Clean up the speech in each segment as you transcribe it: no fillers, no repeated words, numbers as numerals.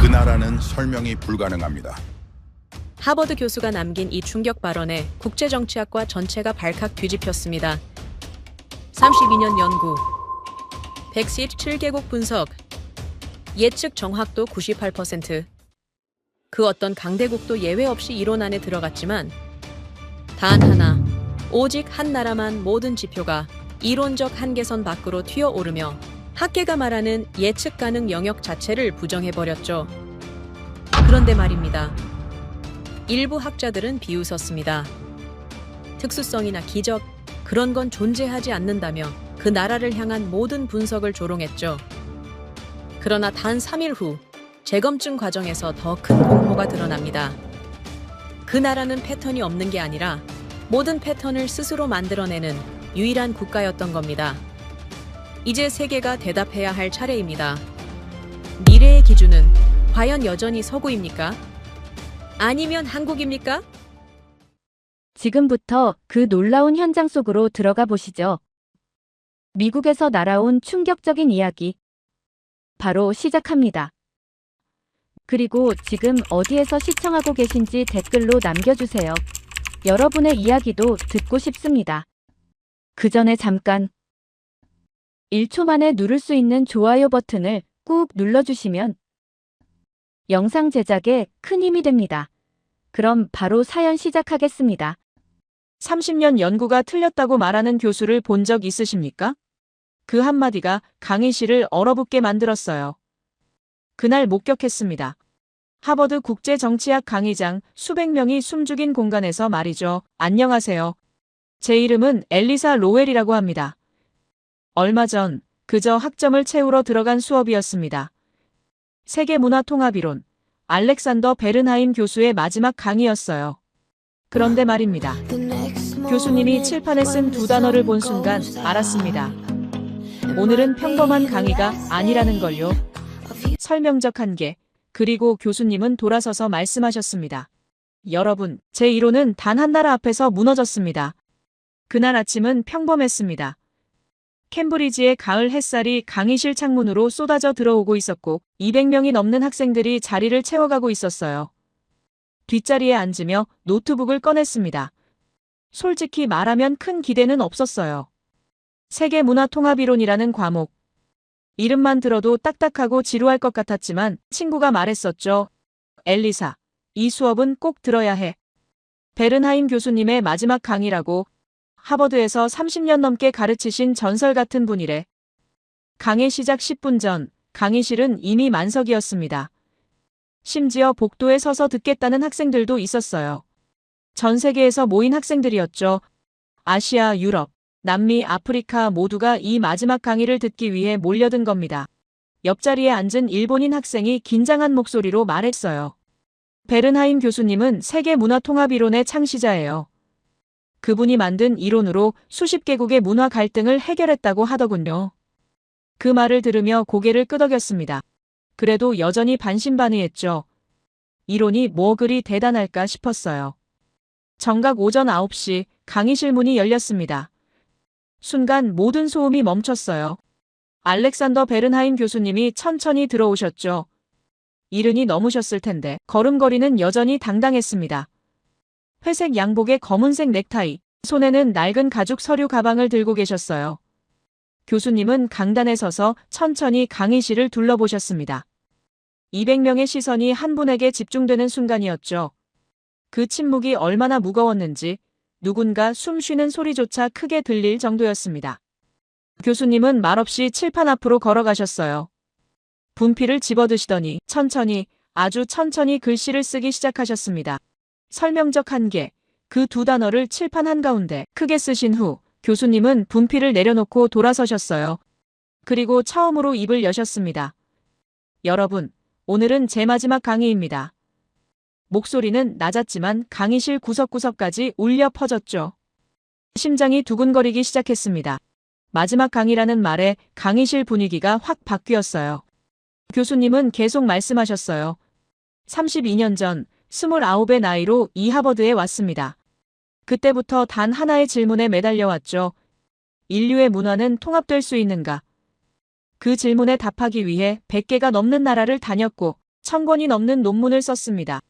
그 나라는 설명이 불가능합니다. 하버드 교수가 남긴 이 충격 발언에 국제정치학과 전체가 발칵 뒤집혔습니다. 32년 연구, 117개국 분석, 예측 정확도 98%. 그 어떤 강대국도 예외 없이 이론 안에 들어갔지만 단 하나, 오직 한 나라만 모든 지표가 이론적 한계선 밖으로 튀어오르며 학계가 말하는 예측 가능 영역 자체를 부정해버렸죠. 그런데 말입니다. 일부 학자들은 비웃었습니다. 특수성이나 기적, 그런 건 존재하지 않는다며 그 나라를 향한 모든 분석을 조롱했죠. 그러나 단 3일 후 재검증 과정에서 더 큰 공모가 드러납니다. 그 나라는 패턴이 없는 게 아니라 모든 패턴을 스스로 만들어내는 유일한 국가였던 겁니다. 이제 세계가 대답해야 할 차례입니다. 미래의 기준은 과연 여전히 서구입니까? 아니면 한국입니까? 지금부터 그 놀라운 현장 속으로 들어가 보시죠. 미국에서 날아온 충격적인 이야기. 바로 시작합니다. 그리고 지금 어디에서 시청하고 계신지 댓글로 남겨주세요. 여러분의 이야기도 듣고 싶습니다. 그 전에 잠깐 1초 만에 누를 수 있는 좋아요 버튼을 꾹 눌러주시면 영상 제작에 큰 힘이 됩니다. 그럼 바로 사연 시작하겠습니다. 30년 연구가 틀렸다고 말하는 교수를 본 적 있으십니까? 그 한마디가 강의실을 얼어붙게 만들었어요. 그날 목격했습니다. 하버드 국제정치학 강의장 수백 명이 숨죽인 공간에서 말이죠. 안녕하세요. 제 이름은 엘리사 로웰이라고 합니다. 얼마 전 그저 학점을 채우러 들어간 수업이었습니다. 세계문화통합이론, 알렉산더 베른하임 교수의 마지막 강의였어요. 그런데 말입니다. 교수님이 칠판에 쓴 두 단어를 본 순간 알았습니다. 오늘은 평범한 강의가 아니라는 걸요. 설명적 한계. 그리고 교수님은 돌아서서 말씀하셨습니다. 여러분, 제 이론은 단 한 나라 앞에서 무너졌습니다. 그날 아침은 평범했습니다. 캠브리지의 가을 햇살이 강의실 창문으로 쏟아져 들어오고 있었고 200명이 넘는 학생들이 자리를 채워가고 있었어요. 뒷자리에 앉으며 노트북을 꺼냈습니다. 솔직히 말하면 큰 기대는 없었어요. 세계문화통합이론이라는 과목. 이름만 들어도 딱딱하고 지루할 것 같았지만 친구가 말했었죠. 엘리사, 이 수업은 꼭 들어야 해. 베른하임 교수님의 마지막 강의라고. 하버드에서 30년 넘게 가르치신 전설 같은 분이래. 강의 시작 10분 전 강의실은 이미 만석이었습니다. 심지어 복도에 서서 듣겠다는 학생들도 있었어요. 전 세계에서 모인 학생들이었죠. 아시아, 유럽, 남미, 아프리카 모두가 이 마지막 강의를 듣기 위해 몰려든 겁니다. 옆자리에 앉은 일본인 학생이 긴장한 목소리로 말했어요. 베른하임 교수님은 세계문화통합이론의 창시자예요. 그분이 만든 이론으로 수십 개국의 문화 갈등을 해결했다고 하더군요. 그 말을 들으며 고개를 끄덕였습니다. 그래도 여전히 반신반의했죠. 이론이 뭐 그리 대단할까 싶었어요. 정각 오전 9시 강의실 문이 열렸습니다. 순간 모든 소음이 멈췄어요. 알렉산더 베른하임 교수님이 천천히 들어오셨죠. 이른이 넘으셨을 텐데 걸음걸이는 여전히 당당했습니다. 회색 양복에 검은색 넥타이, 손에는 낡은 가죽 서류 가방을 들고 계셨어요. 교수님은 강단에 서서 천천히 강의실을 둘러보셨습니다. 200명의 시선이 한 분에게 집중되는 순간이었죠. 그 침묵이 얼마나 무거웠는지 누군가 숨 쉬는 소리조차 크게 들릴 정도였습니다. 교수님은 말없이 칠판 앞으로 걸어가셨어요. 분필을 집어드시더니 천천히, 아주 천천히 글씨를 쓰기 시작하셨습니다. 설명적 한계, 그 두 단어를 칠판 한가운데 크게 쓰신 후 교수님은 분필을 내려놓고 돌아서셨어요. 그리고 처음으로 입을 여셨습니다. 여러분, 오늘은 제 마지막 강의입니다. 목소리는 낮았지만 강의실 구석구석까지 울려 퍼졌죠. 심장이 두근거리기 시작했습니다. 마지막 강의라는 말에 강의실 분위기가 확 바뀌었어요. 교수님은 계속 말씀하셨어요. 32년 전 29의 나이로 이 하버드에 왔습니다. 그때부터 단 하나의 질문에 매달려왔죠. 인류의 문화는 통합될 수 있는가? 그 질문에 답하기 위해 100개가 넘는 나라를 다녔고 1000권이 넘는 논문을 썼습니다.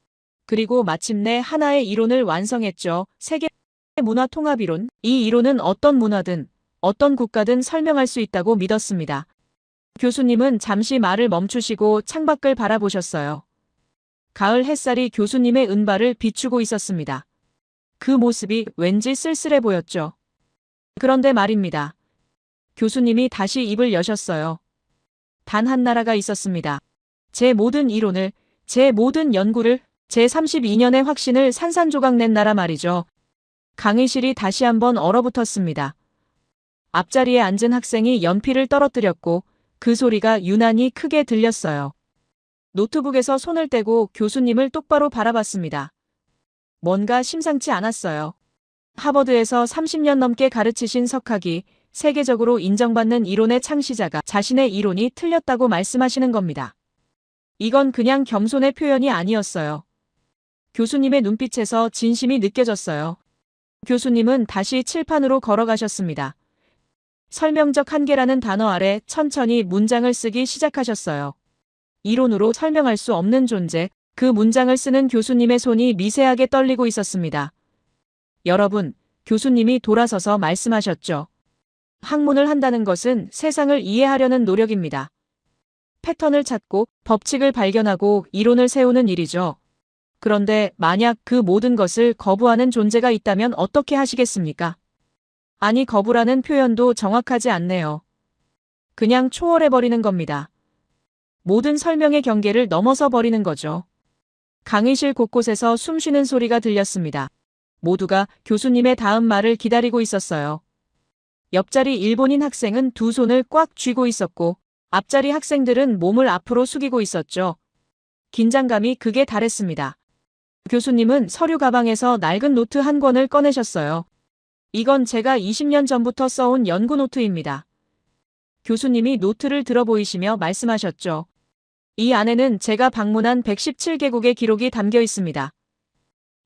그리고 마침내 하나의 이론을 완성했죠. 세계 문화 통합 이론. 이 이론은 어떤 문화든 어떤 국가든 설명할 수 있다고 믿었습니다. 교수님은 잠시 말을 멈추시고 창밖을 바라보셨어요. 가을 햇살이 교수님의 은발을 비추고 있었습니다. 그 모습이 왠지 쓸쓸해 보였죠. 그런데 말입니다. 교수님이 다시 입을 여셨어요. 단 한 나라가 있었습니다. 제 모든 이론을, 제 모든 연구를, 제 32년의 확신을 산산조각 낸 나라 말이죠. 강의실이 다시 한번 얼어붙었습니다. 앞자리에 앉은 학생이 연필을 떨어뜨렸고 그 소리가 유난히 크게 들렸어요. 노트북에서 손을 떼고 교수님을 똑바로 바라봤습니다. 뭔가 심상치 않았어요. 하버드에서 30년 넘게 가르치신 석학이 세계적으로 인정받는 이론의 창시자가 자신의 이론이 틀렸다고 말씀하시는 겁니다. 이건 그냥 겸손의 표현이 아니었어요. 교수님의 눈빛에서 진심이 느껴졌어요. 교수님은 다시 칠판으로 걸어가셨습니다. 설명적 한계라는 단어 아래 천천히 문장을 쓰기 시작하셨어요. 이론으로 설명할 수 없는 존재, 그 문장을 쓰는 교수님의 손이 미세하게 떨리고 있었습니다. 여러분, 교수님이 돌아서서 말씀하셨죠. 학문을 한다는 것은 세상을 이해하려는 노력입니다. 패턴을 찾고 법칙을 발견하고 이론을 세우는 일이죠. 그런데 만약 그 모든 것을 거부하는 존재가 있다면 어떻게 하시겠습니까? 아니, 거부라는 표현도 정확하지 않네요. 그냥 초월해버리는 겁니다. 모든 설명의 경계를 넘어서 버리는 거죠. 강의실 곳곳에서 숨쉬는 소리가 들렸습니다. 모두가 교수님의 다음 말을 기다리고 있었어요. 옆자리 일본인 학생은 두 손을 꽉 쥐고 있었고 앞자리 학생들은 몸을 앞으로 숙이고 있었죠. 긴장감이 극에 달했습니다. 교수님은 서류 가방에서 낡은 노트 한 권을 꺼내셨어요. 이건 제가 20년 전부터 써온 연구 노트입니다. 교수님이 노트를 들어 보이시며 말씀하셨죠. 이 안에는 제가 방문한 117개국의 기록이 담겨 있습니다.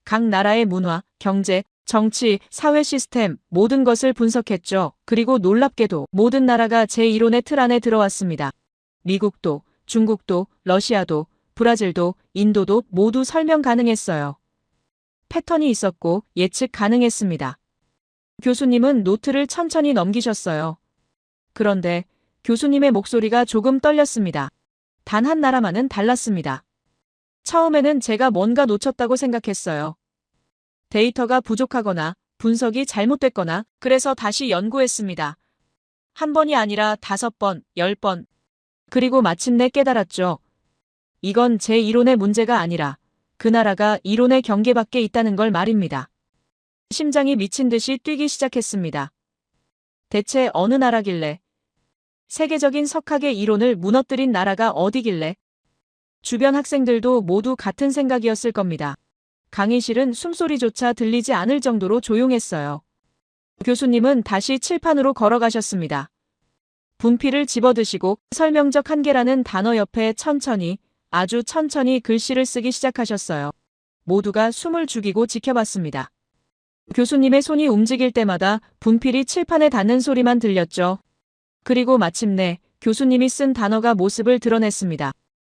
각 나라의 문화, 경제, 정치, 사회 시스템 모든 것을 분석했죠. 그리고 놀랍게도 모든 나라가 제 이론의 틀 안에 들어왔습니다. 미국도, 중국도, 러시아도, 브라질도, 인도도 모두 설명 가능했어요. 패턴이 있었고 예측 가능했습니다. 교수님은 노트를 천천히 넘기셨어요. 그런데 교수님의 목소리가 조금 떨렸습니다. 단 한 나라만은 달랐습니다. 처음에는 제가 뭔가 놓쳤다고 생각했어요. 데이터가 부족하거나 분석이 잘못됐거나 그래서 다시 연구했습니다. 한 번이 아니라 5번, 10번. 그리고 마침내 깨달았죠. 이건 제 이론의 문제가 아니라 그 나라가 이론의 경계 밖에 있다는 걸 말입니다. 심장이 미친 듯이 뛰기 시작했습니다. 대체 어느 나라길래? 세계적인 석학의 이론을 무너뜨린 나라가 어디길래? 주변 학생들도 모두 같은 생각이었을 겁니다. 강의실은 숨소리조차 들리지 않을 정도로 조용했어요. 교수님은 다시 칠판으로 걸어가셨습니다. 분필을 집어드시고 설명적 한계라는 단어 옆에 천천히, 아주 천천히 글씨를 쓰기 시작하셨어요. 모두가 숨을 죽이고 지켜봤습니다. 교수님의 손이 움직일 때마다 분필이 칠판에 닿는 소리만 들렸죠. 그리고 마침내 교수님이 쓴 단어가 모습을 드러냈습니다.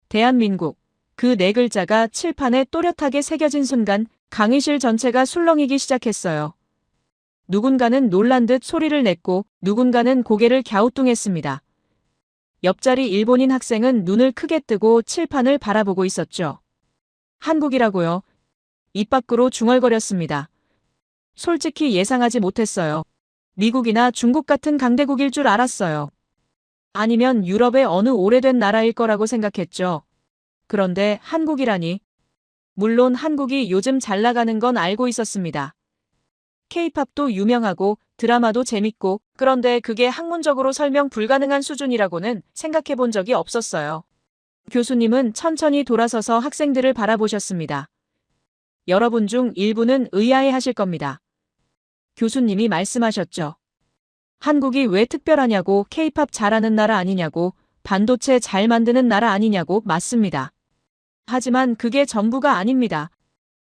대한민국. 그 네 글자가 칠판에 또렷하게 새겨진 순간 강의실 전체가 술렁이기 시작했어요. 누군가는 놀란 듯 소리를 냈고 누군가는 고개를 갸우뚱했습니다. 옆자리 일본인 학생은 눈을 크게 뜨고 칠판을 바라보고 있었죠. 한국이라고요? 입 밖으로 중얼거렸습니다. 솔직히 예상하지 못했어요. 미국이나 중국 같은 강대국일 줄 알았어요. 아니면 유럽의 어느 오래된 나라일 거라고 생각했죠. 그런데 한국이라니. 물론 한국이 요즘 잘 나가는 건 알고 있었습니다. K-팝도 유명하고 드라마도 재밌고 그런데 그게 학문적으로 설명 불가능한 수준이라고는 생각해 본 적이 없었어요. 교수님은 천천히 돌아서서 학생들을 바라보셨습니다. 여러분 중 일부는 의아해 하실 겁니다. 교수님이 말씀하셨죠. 한국이 왜 특별하냐고, K-팝 잘하는 나라 아니냐고, 반도체 잘 만드는 나라 아니냐고. 맞습니다. 하지만 그게 전부가 아닙니다.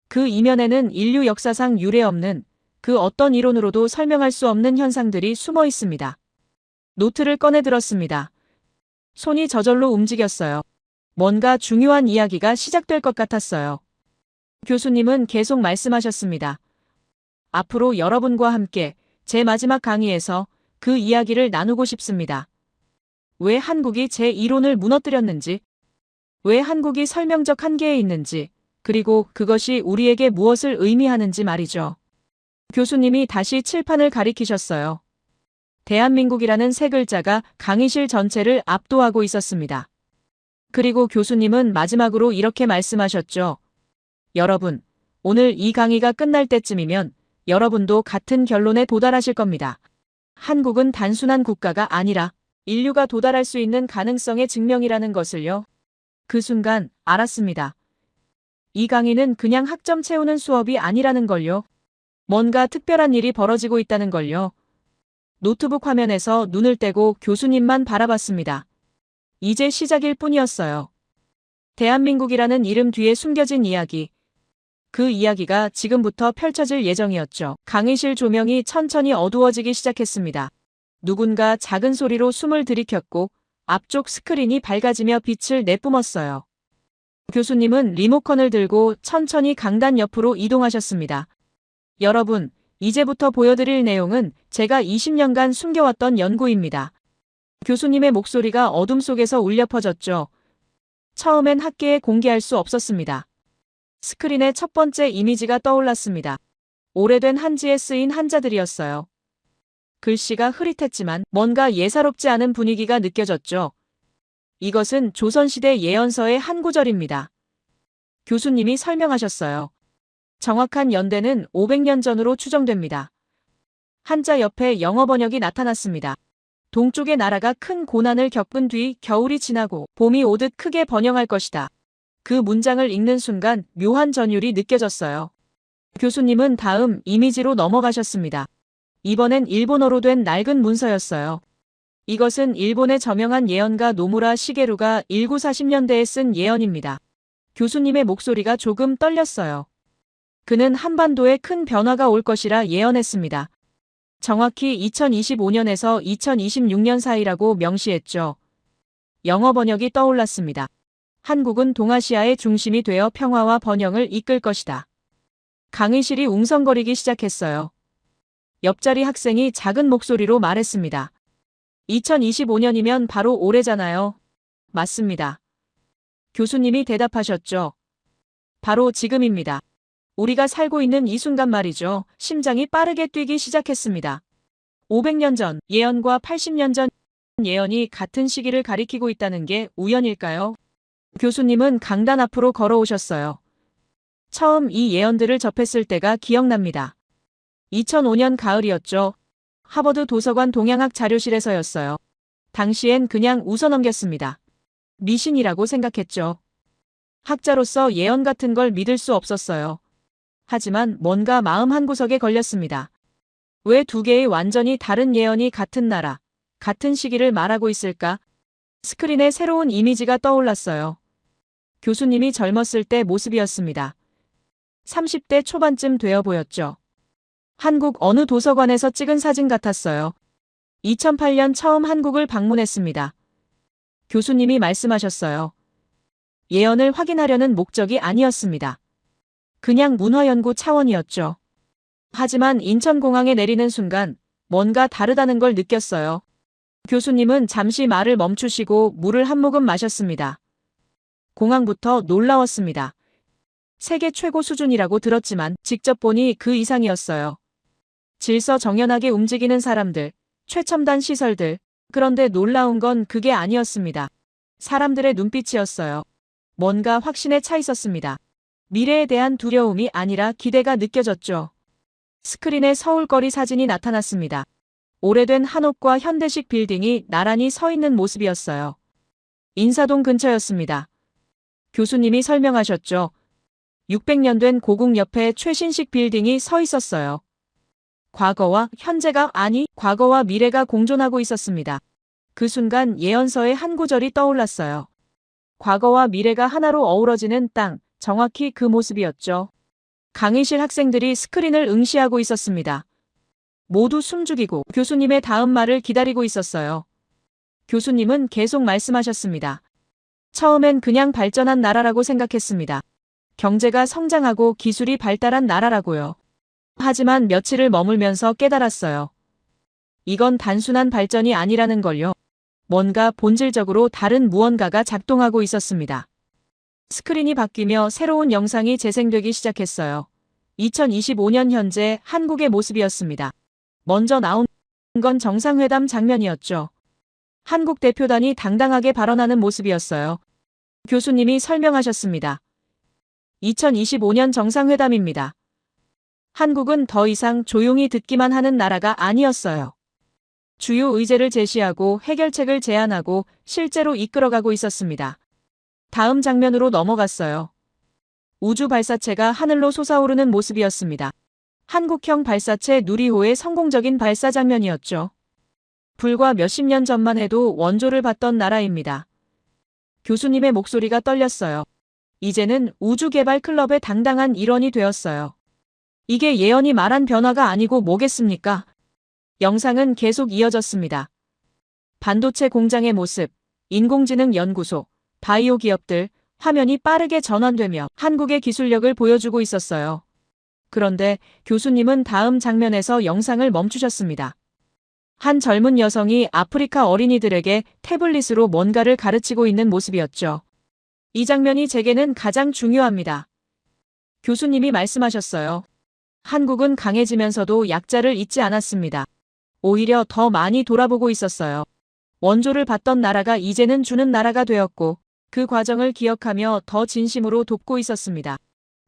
그 이면에는 인류 역사상 유례없는 그 어떤 이론으로도 설명할 수 없는 현상들이 숨어 있습니다. 노트를 꺼내 들었습니다. 손이 저절로 움직였어요. 뭔가 중요한 이야기가 시작될 것 같았어요. 교수님은 계속 말씀하셨습니다. 앞으로 여러분과 함께 제 마지막 강의에서 그 이야기를 나누고 싶습니다. 왜 한국이 제 이론을 무너뜨렸는지, 왜 한국이 설명적 한계에 있는지, 그리고 그것이 우리에게 무엇을 의미하는지 말이죠. 교수님이 다시 칠판을 가리키셨어요. 대한민국이라는 세 글자가 강의실 전체를 압도하고 있었습니다. 그리고 교수님은 마지막으로 이렇게 말씀하셨죠. 여러분, 오늘 이 강의가 끝날 때쯤이면 여러분도 같은 결론에 도달하실 겁니다. 한국은 단순한 국가가 아니라 인류가 도달할 수 있는 가능성의 증명이라는 것을요. 그 순간 알았습니다. 이 강의는 그냥 학점 채우는 수업이 아니라는 걸요. 뭔가 특별한 일이 벌어지고 있다는 걸요. 노트북 화면에서 눈을 떼고 교수님만 바라봤습니다. 이제 시작일 뿐이었어요. 대한민국이라는 이름 뒤에 숨겨진 이야기. 그 이야기가 지금부터 펼쳐질 예정이었죠. 강의실 조명이 천천히 어두워지기 시작했습니다. 누군가 작은 소리로 숨을 들이켰고 앞쪽 스크린이 밝아지며 빛을 내뿜었어요. 교수님은 리모컨을 들고 천천히 강단 옆으로 이동하셨습니다. 여러분, 이제부터 보여드릴 내용은 제가 20년간 숨겨왔던 연구입니다. 교수님의 목소리가 어둠 속에서 울려 퍼졌죠. 처음엔 학계에 공개할 수 없었습니다. 스크린에 첫 번째 이미지가 떠올랐습니다. 오래된 한지에 쓰인 한자들이었어요. 글씨가 흐릿했지만 뭔가 예사롭지 않은 분위기가 느껴졌죠. 이것은 조선시대 예언서의 한 구절입니다. 교수님이 설명하셨어요. 정확한 연대는 500년 전으로 추정됩니다. 한자 옆에 영어 번역이 나타났습니다. 동쪽의 나라가 큰 고난을 겪은 뒤 겨울이 지나고 봄이 오듯 크게 번영할 것이다. 그 문장을 읽는 순간 묘한 전율이 느껴졌어요. 교수님은 다음 이미지로 넘어가셨습니다. 이번엔 일본어로 된 낡은 문서였어요. 이것은 일본의 저명한 예언가 노무라 시게루가 1940년대에 쓴 예언입니다. 교수님의 목소리가 조금 떨렸어요. 그는 한반도에 큰 변화가 올 것이라 예언했습니다. 정확히 2025년에서 2026년 사이라고 명시했죠. 영어 번역이 떠올랐습니다. 한국은 동아시아의 중심이 되어 평화와 번영을 이끌 것이다. 강의실이 웅성거리기 시작했어요. 옆자리 학생이 작은 목소리로 말했습니다. 2025년이면 바로 올해잖아요. 맞습니다. 교수님이 대답하셨죠. 바로 지금입니다. 우리가 살고 있는 이 순간 말이죠. 심장이 빠르게 뛰기 시작했습니다. 500년 전 예언과 80년 전 예언이 같은 시기를 가리키고 있다는 게 우연일까요? 교수님은 강단 앞으로 걸어오셨어요. 처음 이 예언들을 접했을 때가 기억납니다. 2005년 가을이었죠. 하버드 도서관 동양학 자료실에서였어요. 당시엔 그냥 웃어넘겼습니다. 미신이라고 생각했죠. 학자로서 예언 같은 걸 믿을 수 없었어요. 하지만 뭔가 마음 한구석에 걸렸습니다. 왜 두 개의 완전히 다른 예언이 같은 나라, 같은 시기를 말하고 있을까? 스크린에 새로운 이미지가 떠올랐어요. 교수님이 젊었을 때 모습이었습니다. 30대 초반쯤 되어 보였죠. 한국 어느 도서관에서 찍은 사진 같았어요. 2008년 처음 한국을 방문했습니다. 교수님이 말씀하셨어요. 예언을 확인하려는 목적이 아니었습니다. 그냥 문화연구 차원이었죠. 하지만 인천공항에 내리는 순간 뭔가 다르다는 걸 느꼈어요. 교수님은 잠시 말을 멈추시고 물을 한 모금 마셨습니다. 공항부터 놀라웠습니다. 세계 최고 수준이라고 들었지만 직접 보니 그 이상이었어요. 질서정연하게 움직이는 사람들, 최첨단 시설들. 그런데 놀라운 건 그게 아니었습니다. 사람들의 눈빛이었어요. 뭔가 확신에 차 있었습니다. 미래에 대한 두려움이 아니라 기대가 느껴졌죠. 스크린에 서울거리 사진이 나타났습니다. 오래된 한옥과 현대식 빌딩이 나란히 서 있는 모습이었어요. 인사동 근처였습니다. 교수님이 설명하셨죠. 600년 된 고궁 옆에 최신식 빌딩이 서 있었어요. 과거와 현재가 아니 과거와 미래가 공존하고 있었습니다. 그 순간 예언서의 한 구절이 떠올랐어요. 과거와 미래가 하나로 어우러지는 땅, 정확히 그 모습이었죠. 강의실 학생들이 스크린을 응시하고 있었습니다. 모두 숨죽이고 교수님의 다음 말을 기다리고 있었어요. 교수님은 계속 말씀하셨습니다. 처음엔 그냥 발전한 나라라고 생각했습니다. 경제가 성장하고 기술이 발달한 나라라고요. 하지만 며칠을 머물면서 깨달았어요. 이건 단순한 발전이 아니라는 걸요. 뭔가 본질적으로 다른 무언가가 작동하고 있었습니다. 스크린이 바뀌며 새로운 영상이 재생되기 시작했어요. 2025년 현재 한국의 모습이었습니다. 먼저 나온 건 정상회담 장면이었죠. 한국 대표단이 당당하게 발언하는 모습이었어요. 교수님이 설명하셨습니다. 2025년 정상회담입니다. 한국은 더 이상 조용히 듣기만 하는 나라가 아니었어요. 주요 의제를 제시하고 해결책을 제안하고 실제로 이끌어가고 있었습니다. 다음 장면으로 넘어갔어요. 우주 발사체가 하늘로 솟아오르는 모습이었습니다. 한국형 발사체 누리호의 성공적인 발사 장면이었죠. 불과 몇십 년 전만 해도 원조를 받던 나라입니다. 교수님의 목소리가 떨렸어요. 이제는 우주개발 클럽의 당당한 일원이 되었어요. 이게 예언이 말한 변화가 아니고 뭐겠습니까? 영상은 계속 이어졌습니다. 반도체 공장의 모습, 인공지능 연구소, 바이오 기업들, 화면이 빠르게 전환되며 한국의 기술력을 보여주고 있었어요. 그런데 교수님은 다음 장면에서 영상을 멈추셨습니다. 한 젊은 여성이 아프리카 어린이들에게 태블릿으로 뭔가를 가르치고 있는 모습이었죠. 이 장면이 제게는 가장 중요합니다. 교수님이 말씀하셨어요. 한국은 강해지면서도 약자를 잊지 않았습니다. 오히려 더 많이 돌아보고 있었어요. 원조를 받던 나라가 이제는 주는 나라가 되었고 그 과정을 기억하며 더 진심으로 돕고 있었습니다.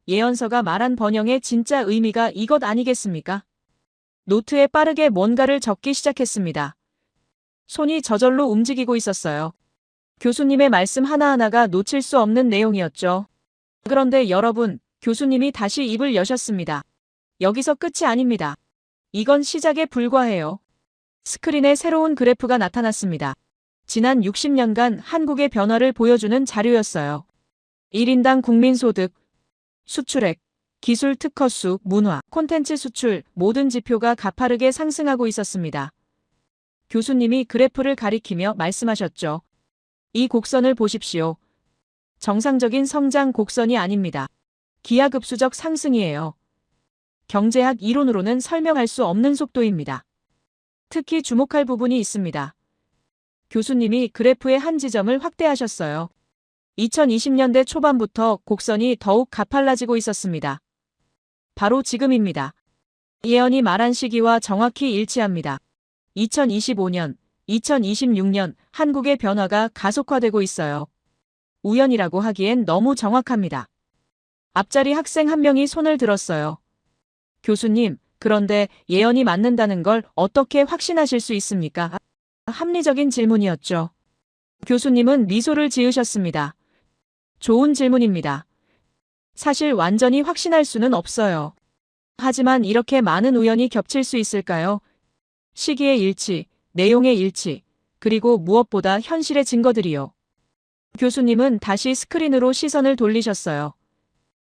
예언서가 말한 번영의 진짜 의미가 이것 아니겠습니까? 노트에 빠르게 뭔가를 적기 시작했습니다. 손이 저절로 움직이고 있었어요. 교수님의 말씀 하나하나가 놓칠 수 없는 내용이었죠. 그런데 여러분, 교수님이 다시 입을 여셨습니다. 여기서 끝이 아닙니다. 이건 시작에 불과해요. 스크린에 새로운 그래프가 나타났습니다. 지난 60년간 한국의 변화를 보여주는 자료였어요. 1인당 국민소득, 수출액, 기술 특허수, 문화, 콘텐츠 수출 모든 지표가 가파르게 상승하고 있었습니다. 교수님이 그래프를 가리키며 말씀하셨죠. 이 곡선을 보십시오. 정상적인 성장 곡선이 아닙니다. 기하급수적 상승이에요. 경제학 이론으로는 설명할 수 없는 속도입니다. 특히 주목할 부분이 있습니다. 교수님이 그래프의 한 지점을 확대하셨어요. 2020년대 초반부터 곡선이 더욱 가팔라지고 있었습니다. 바로 지금입니다. 예언이 말한 시기와 정확히 일치합니다. 2025년, 2026년 한국의 변화가 가속화되고 있어요. 우연이라고 하기엔 너무 정확합니다. 앞자리 학생 한 명이 손을 들었어요. 교수님, 그런데 예언이 맞는다는 걸 어떻게 확신하실 수 있습니까? 합리적인 질문이었죠. 교수님은 미소를 지으셨습니다. 좋은 질문입니다. 사실 완전히 확신할 수는 없어요. 하지만 이렇게 많은 우연이 겹칠 수 있을까요? 시기의 일치, 내용의 일치, 그리고 무엇보다 현실의 증거들이요. 교수님은 다시 스크린으로 시선을 돌리셨어요.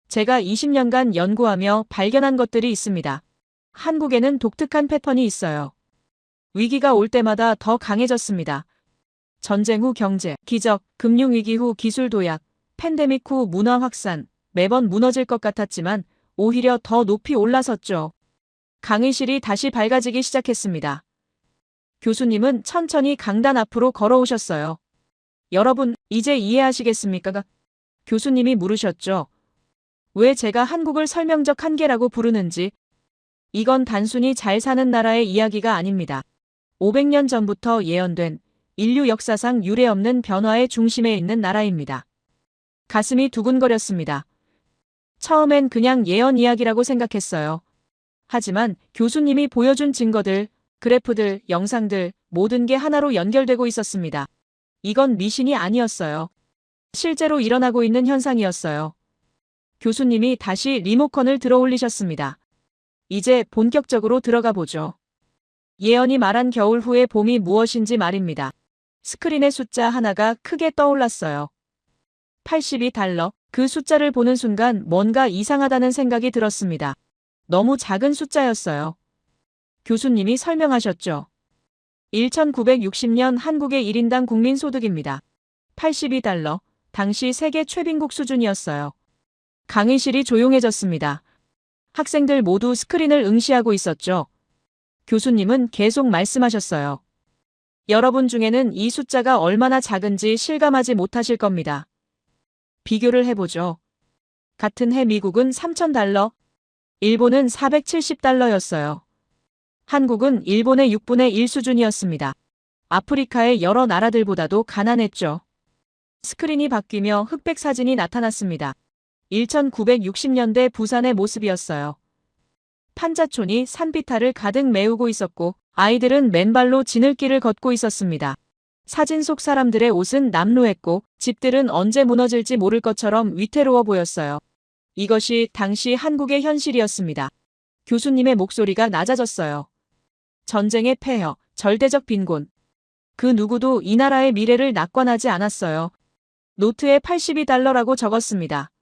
제가 20년간 연구하며 발견한 것들이 있습니다. 한국에는 독특한 패턴이 있어요. 위기가 올 때마다 더 강해졌습니다. 전쟁 후 경제, 기적, 금융위기 후 기술 도약, 팬데믹 후 문화 확산, 매번 무너질 것 같았지만 오히려 더 높이 올라섰죠. 강의실이 다시 밝아지기 시작했습니다. 교수님은 천천히 강단 앞으로 걸어오셨어요. 여러분, 이제 이해하시겠습니까? 교수님이 물으셨죠. 왜 제가 한국을 설명적 한계라고 부르는지. 이건 단순히 잘 사는 나라의 이야기가 아닙니다. 500년 전부터 예언된 인류 역사상 유례없는 변화의 중심에 있는 나라입니다. 가슴이 두근거렸습니다. 처음엔 그냥 예언 이야기라고 생각했어요. 하지만 교수님이 보여준 증거들, 그래프들, 영상들 모든 게 하나로 연결되고 있었습니다. 이건 미신이 아니었어요. 실제로 일어나고 있는 현상이었어요. 교수님이 다시 리모컨을 들어 올리셨습니다. 이제 본격적으로 들어가 보죠. 예언이 말한 겨울 후의 봄이 무엇인지 말입니다. 스크린의 숫자 하나가 크게 떠올랐어요. $82. 그 숫자를 보는 순간 뭔가 이상하다는 생각이 들었습니다. 너무 작은 숫자였어요. 교수님이 설명하셨죠. 1960년 한국의 1인당 국민소득입니다. $82. 당시 세계 최빈국 수준이었어요. 강의실이 조용해졌습니다. 학생들 모두 스크린을 응시하고 있었죠. 교수님은 계속 말씀하셨어요. 여러분 중에는 이 숫자가 얼마나 작은지 실감하지 못하실 겁니다. 비교를 해보죠. 같은 해 미국은 3,000달러, 일본은 470달러였어요. 한국은 일본의 6분의 1 수준이었습니다. 아프리카의 여러 나라들보다도 가난했죠. 스크린이 바뀌며 흑백 사진이 나타났습니다. 1960년대 부산의 모습이었어요. 판자촌이 산비탈을 가득 메우고 있었고 아이들은 맨발로 지늘길을 걷고 있었습니다. 사진 속 사람들의 옷은 남루했고 집들은 언제 무너질지 모를 것처럼 위태로워 보였어요. 이것이 당시 한국의 현실이었습니다. 교수님의 목소리가 낮아졌어요. 전쟁의 폐허, 절대적 빈곤. 그 누구도 이 나라의 미래를 낙관하지 않았어요. 노트에 82달러라고 적었습니다.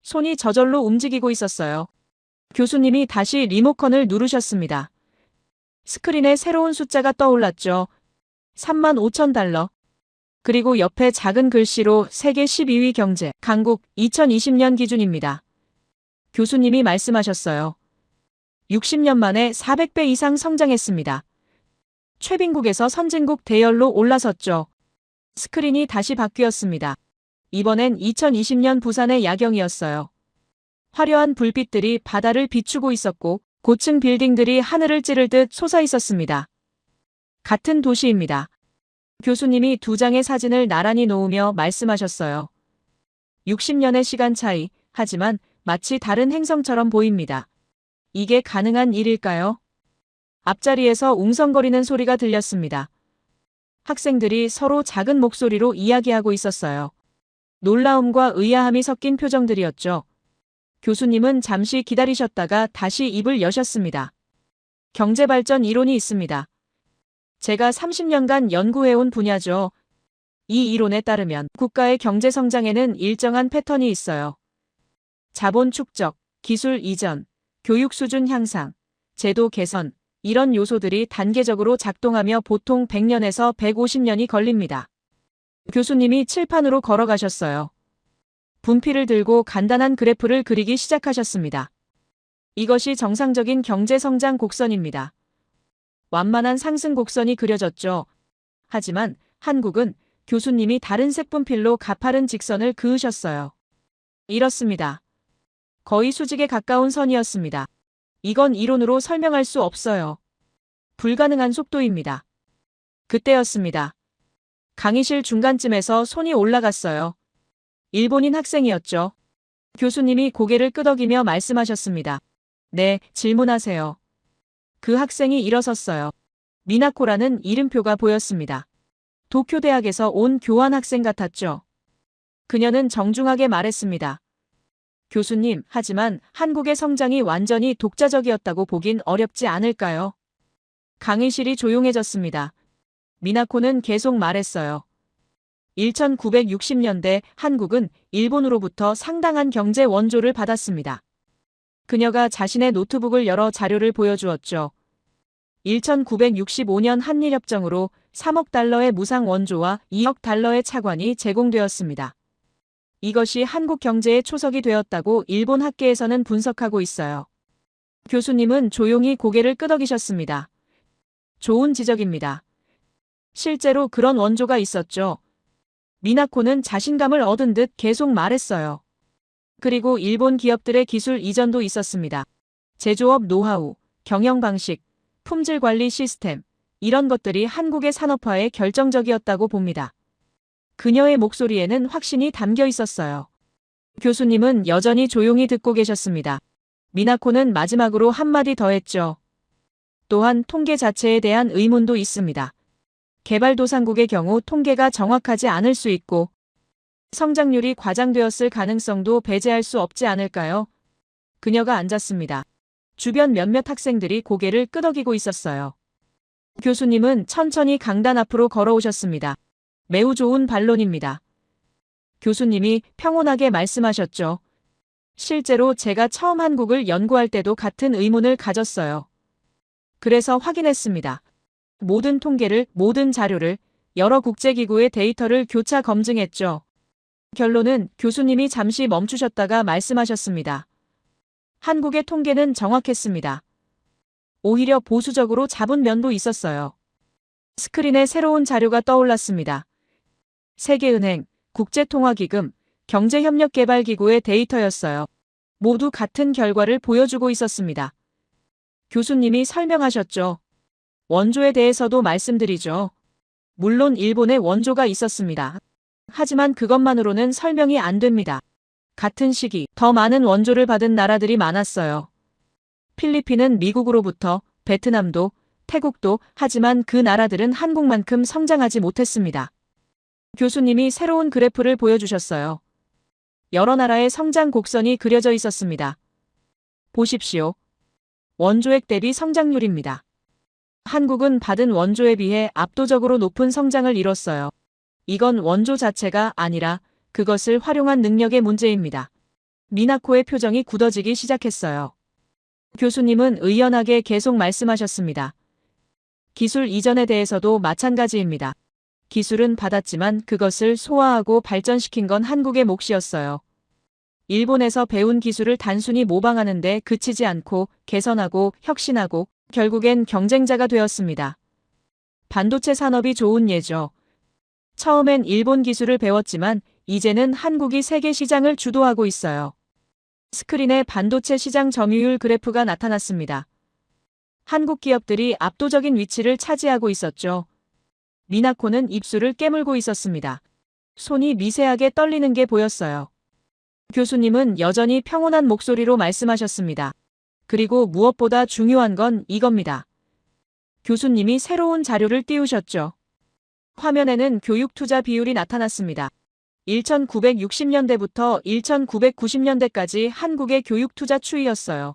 손이 저절로 움직이고 있었어요. 교수님이 다시 리모컨을 누르셨습니다. 스크린에 새로운 숫자가 떠올랐죠. 35,000달러. 그리고 옆에 작은 글씨로 세계 12위 경제, 강국 2020년 기준입니다. 교수님이 말씀하셨어요. 60년 만에 400배 이상 성장했습니다. 최빈국에서 선진국 대열로 올라섰죠. 스크린이 다시 바뀌었습니다. 이번엔 2020년 부산의 야경이었어요. 화려한 불빛들이 바다를 비추고 있었고 고층 빌딩들이 하늘을 찌를 듯 솟아 있었습니다. 같은 도시입니다. 교수님이 두 장의 사진을 나란히 놓으며 말씀하셨어요. 60년의 시간 차이, 하지만 마치 다른 행성처럼 보입니다. 이게 가능한 일일까요? 앞자리에서 웅성거리는 소리가 들렸습니다. 학생들이 서로 작은 목소리로 이야기하고 있었어요. 놀라움과 의아함이 섞인 표정들이었죠. 교수님은 잠시 기다리셨다가 다시 입을 여셨습니다. 경제발전 이론이 있습니다. 제가 30년간 연구해온 분야죠. 이 이론에 따르면 국가의 경제 성장에는 일정한 패턴이 있어요. 자본 축적, 기술 이전, 교육 수준 향상, 제도 개선, 이런 요소들이 단계적으로 작동하며 보통 100년에서 150년이 걸립니다. 교수님이 칠판으로 걸어가셨어요. 분필을 들고 간단한 그래프를 그리기 시작하셨습니다. 이것이 정상적인 경제 성장 곡선입니다. 완만한 상승 곡선이 그려졌죠. 하지만 한국은 교수님이 다른 색 분필로 가파른 직선을 그으셨어요. 이렇습니다. 거의 수직에 가까운 선이었습니다. 이건 이론으로 설명할 수 없어요. 불가능한 속도입니다. 그때였습니다. 강의실 중간쯤에서 손이 올라갔어요. 일본인 학생이었죠. 교수님이 고개를 끄덕이며 말씀하셨습니다. 네, 질문하세요. 그 학생이 일어섰어요. 미나코라는 이름표가 보였습니다. 도쿄대학에서 온 교환학생 같았죠. 그녀는 정중하게 말했습니다. 교수님, 하지만 한국의 성장이 완전히 독자적이었다고 보긴 어렵지 않을까요? 강의실이 조용해졌습니다. 미나코는 계속 말했어요. 1960년대 한국은 일본으로부터 상당한 경제 원조를 받았습니다. 그녀가 자신의 노트북을 열어 자료를 보여주었죠. 1965년 한일협정으로 3억 달러의 무상 원조와 2억 달러의 차관이 제공되었습니다. 이것이 한국 경제의 초석이 되었다고 일본 학계에서는 분석하고 있어요. 교수님은 조용히 고개를 끄덕이셨습니다. 좋은 지적입니다. 실제로 그런 원조가 있었죠. 미나코는 자신감을 얻은 듯 계속 말했어요. 그리고 일본 기업들의 기술 이전도 있었습니다. 제조업 노하우, 경영 방식, 품질 관리 시스템, 이런 것들이 한국의 산업화에 결정적이었다고 봅니다. 그녀의 목소리에는 확신이 담겨 있었어요. 교수님은 여전히 조용히 듣고 계셨습니다. 미나코는 마지막으로 한마디 더 했죠. 또한 통계 자체에 대한 의문도 있습니다. 개발도상국의 경우 통계가 정확하지 않을 수 있고 성장률이 과장되었을 가능성도 배제할 수 없지 않을까요? 그녀가 앉았습니다. 주변 몇몇 학생들이 고개를 끄덕이고 있었어요. 교수님은 천천히 강단 앞으로 걸어오셨습니다. 매우 좋은 반론입니다. 교수님이 평온하게 말씀하셨죠. 실제로 제가 처음 한국을 연구할 때도 같은 의문을 가졌어요. 그래서 확인했습니다. 모든 통계를, 모든 자료를, 여러 국제기구의 데이터를 교차 검증했죠. 결론은 교수님이 잠시 멈추셨다가 말씀하셨습니다. 한국의 통계는 정확했습니다. 오히려 보수적으로 잡은 면도 있었어요. 스크린에 새로운 자료가 떠올랐습니다. 세계은행, 국제통화기금, 경제협력개발기구의 데이터였어요. 모두 같은 결과를 보여주고 있었습니다. 교수님이 설명하셨죠. 원조에 대해서도 말씀드리죠. 물론 일본에 원조가 있었습니다. 하지만 그것만으로는 설명이 안 됩니다. 같은 시기 더 많은 원조를 받은 나라들이 많았어요. 필리핀은 미국으로부터, 베트남도, 태국도, 하지만 그 나라들은 한국만큼 성장하지 못했습니다. 교수님이 새로운 그래프를 보여주셨어요. 여러 나라의 성장 곡선이 그려져 있었습니다. 보십시오. 원조액 대비 성장률입니다. 한국은 받은 원조에 비해 압도적으로 높은 성장을 이뤘어요. 이건 원조 자체가 아니라 그것을 활용한 능력의 문제입니다. 미나코의 표정이 굳어지기 시작했어요. 교수님은 의연하게 계속 말씀하셨습니다. 기술 이전에 대해서도 마찬가지입니다. 기술은 받았지만 그것을 소화하고 발전시킨 건 한국의 몫이었어요. 일본에서 배운 기술을 단순히 모방하는 데 그치지 않고 개선하고 혁신하고 결국엔 경쟁자가 되었습니다. 반도체 산업이 좋은 예죠. 처음엔 일본 기술을 배웠지만 이제는 한국이 세계 시장을 주도하고 있어요. 스크린에 반도체 시장 점유율 그래프가 나타났습니다. 한국 기업들이 압도적인 위치를 차지하고 있었죠. 미나코는 입술을 깨물고 있었습니다. 손이 미세하게 떨리는 게 보였어요. 교수님은 여전히 평온한 목소리로 말씀하셨습니다. 그리고 무엇보다 중요한 건 이겁니다. 교수님이 새로운 자료를 띄우셨죠. 화면에는 교육 투자 비율이 나타났습니다. 1960년대부터 1990년대까지 한국의 교육 투자 추이였어요.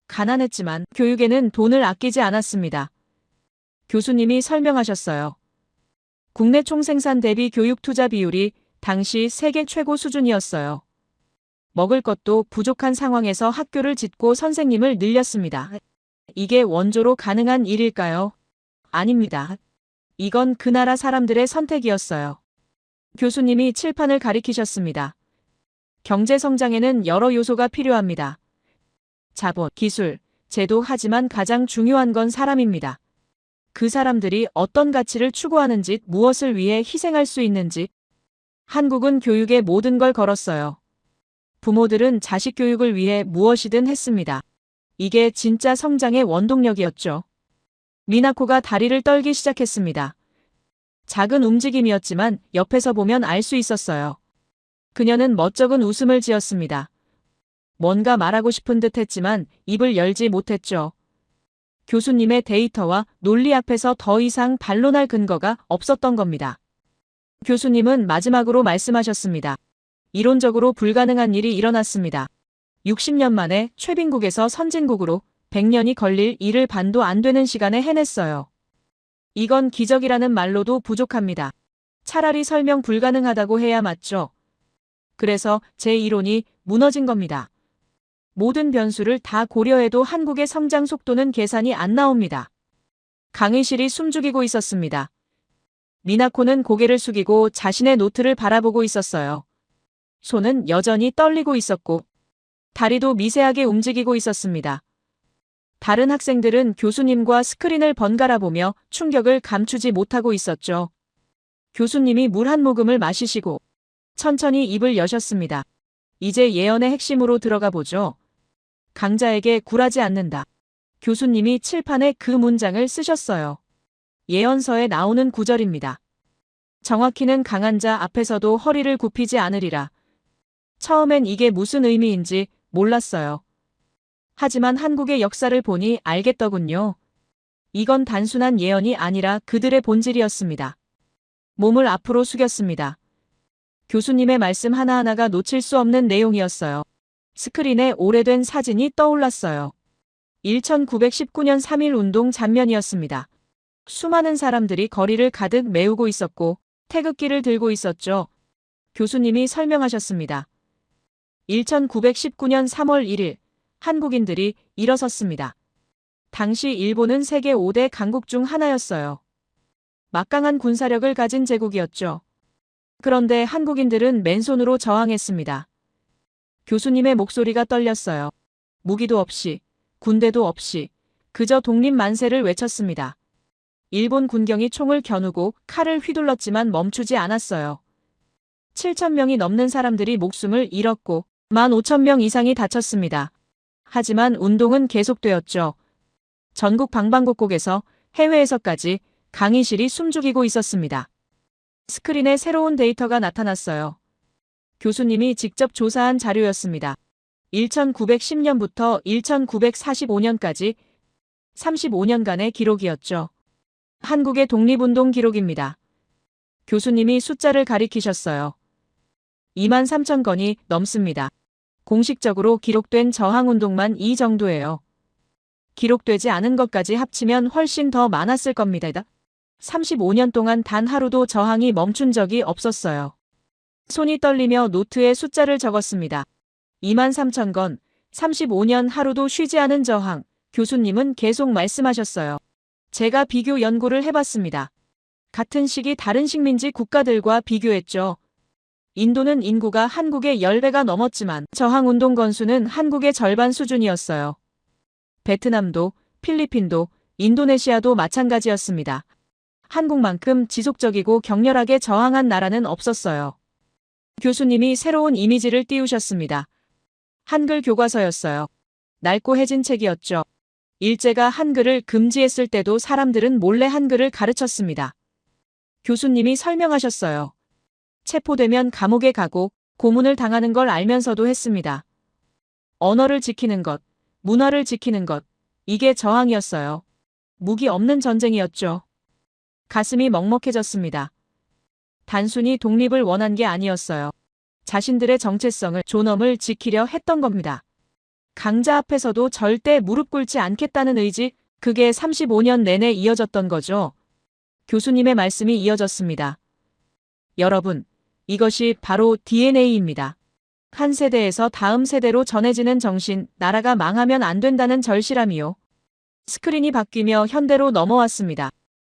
가난했지만 교육에는 돈을 아끼지 않았습니다. 교수님이 설명하셨어요. 국내 총생산 대비 교육 투자 비율이 당시 세계 최고 수준이었어요. 먹을 것도 부족한 상황에서 학교를 짓고 선생님을 늘렸습니다. 이게 원조로 가능한 일일까요? 아닙니다. 이건 그 나라 사람들의 선택이었어요. 교수님이 칠판을 가리키셨습니다. 경제 성장에는 여러 요소가 필요합니다. 자본, 기술, 제도, 하지만 가장 중요한 건 사람입니다. 그 사람들이 어떤 가치를 추구하는지, 무엇을 위해 희생할 수 있는지. 한국은 교육에 모든 걸 걸었어요. 부모들은 자식 교육을 위해 무엇이든 했습니다. 이게 진짜 성장의 원동력이었죠. 미나코가 다리를 떨기 시작했습니다. 작은 움직임이었지만 옆에서 보면 알 수 있었어요. 그녀는 멋쩍은 웃음을 지었습니다. 뭔가 말하고 싶은 듯 했지만 입을 열지 못했죠. 교수님의 데이터와 논리 앞에서 더 이상 반론할 근거가 없었던 겁니다. 교수님은 마지막으로 말씀하셨습니다. 이론적으로 불가능한 일이 일어났습니다. 60년 만에 최빈국에서 선진국으로 100년이 걸릴 일을 반도 안 되는 시간에 해냈어요. 이건 기적이라는 말로도 부족합니다. 차라리 설명 불가능하다고 해야 맞죠. 그래서 제 이론이 무너진 겁니다. 모든 변수를 다 고려해도 한국의 성장 속도는 계산이 안 나옵니다. 강의실이 숨죽이고 있었습니다. 미나코는 고개를 숙이고 자신의 노트를 바라보고 있었어요. 손은 여전히 떨리고 있었고 다리도 미세하게 움직이고 있었습니다. 다른 학생들은 교수님과 스크린을 번갈아 보며 충격을 감추지 못하고 있었죠. 교수님이 물 한 모금을 마시시고 천천히 입을 여셨습니다. 이제 예언의 핵심으로 들어가 보죠. 강자에게 굴하지 않는다. 교수님이 칠판에 그 문장을 쓰셨어요. 예언서에 나오는 구절입니다. 정확히는 강한 자 앞에서도 허리를 굽히지 않으리라. 처음엔 이게 무슨 의미인지 몰랐어요. 하지만 한국의 역사를 보니 알겠더군요. 이건 단순한 예언이 아니라 그들의 본질이었습니다. 몸을 앞으로 숙였습니다. 교수님의 말씀 하나하나가 놓칠 수 없는 내용이었어요. 스크린에 오래된 사진이 떠올랐어요. 1919년 3.1 운동 장면이었습니다. 수많은 사람들이 거리를 가득 메우고 있었고 태극기를 들고 있었죠. 교수님이 설명하셨습니다. 1919년 3월 1일 한국인들이 일어섰습니다. 당시 일본은 세계 5대 강국 중 하나였어요. 막강한 군사력을 가진 제국이었죠. 그런데 한국인들은 맨손으로 저항했습니다. 교수님의 목소리가 떨렸어요. 무기도 없이, 군대도 없이, 그저 독립 만세를 외쳤습니다. 일본 군경이 총을 겨누고 칼을 휘둘렀지만 멈추지 않았어요. 7,000명이 넘는 사람들이 목숨을 잃었고 15,000명 이상이 다쳤습니다. 하지만 운동은 계속되었죠. 전국 방방곡곡에서 해외에서까지 강의실이 숨죽이고 있었습니다. 스크린에 새로운 데이터가 나타났어요. 교수님이 직접 조사한 자료였습니다. 1910년부터 1945년까지 35년간의 기록이었죠. 한국의 독립운동 기록입니다. 교수님이 숫자를 가리키셨어요. 23,000건이 넘습니다. 공식적으로 기록된 저항운동만 이 정도예요. 기록되지 않은 것까지 합치면 훨씬 더 많았을 겁니다. 35년 동안 단 하루도 저항이 멈춘 적이 없었어요. 손이 떨리며 노트에 숫자를 적었습니다. 23,000건, 35년 하루도 쉬지 않은 저항, 교수님은 계속 말씀하셨어요. 제가 비교 연구를 해봤습니다. 같은 시기 다른 식민지 국가들과 비교했죠. 인도는 인구가 한국의 10배가 넘었지만 저항운동 건수는 한국의 절반 수준이었어요. 베트남도, 필리핀도, 인도네시아도 마찬가지였습니다. 한국만큼 지속적이고 격렬하게 저항한 나라는 없었어요. 교수님이 새로운 이미지를 띄우셨습니다. 한글 교과서였어요. 낡고 해진 책이었죠. 일제가 한글을 금지했을 때도 사람들은 몰래 한글을 가르쳤습니다. 교수님이 설명하셨어요. 체포되면 감옥에 가고 고문을 당하는 걸 알면서도 했습니다. 언어를 지키는 것, 문화를 지키는 것, 이게 저항이었어요. 무기 없는 전쟁이었죠. 가슴이 먹먹해졌습니다. 단순히 독립을 원한 게 아니었어요. 자신들의 정체성을, 존엄을 지키려 했던 겁니다. 강자 앞에서도 절대 무릎 꿇지 않겠다는 의지, 그게 35년 내내 이어졌던 거죠. 교수님의 말씀이 이어졌습니다. 여러분, 이것이 바로 DNA입니다. 한 세대에서 다음 세대로 전해지는 정신, 나라가 망하면 안 된다는 절실함이요. 스크린이 바뀌며 현대로 넘어왔습니다.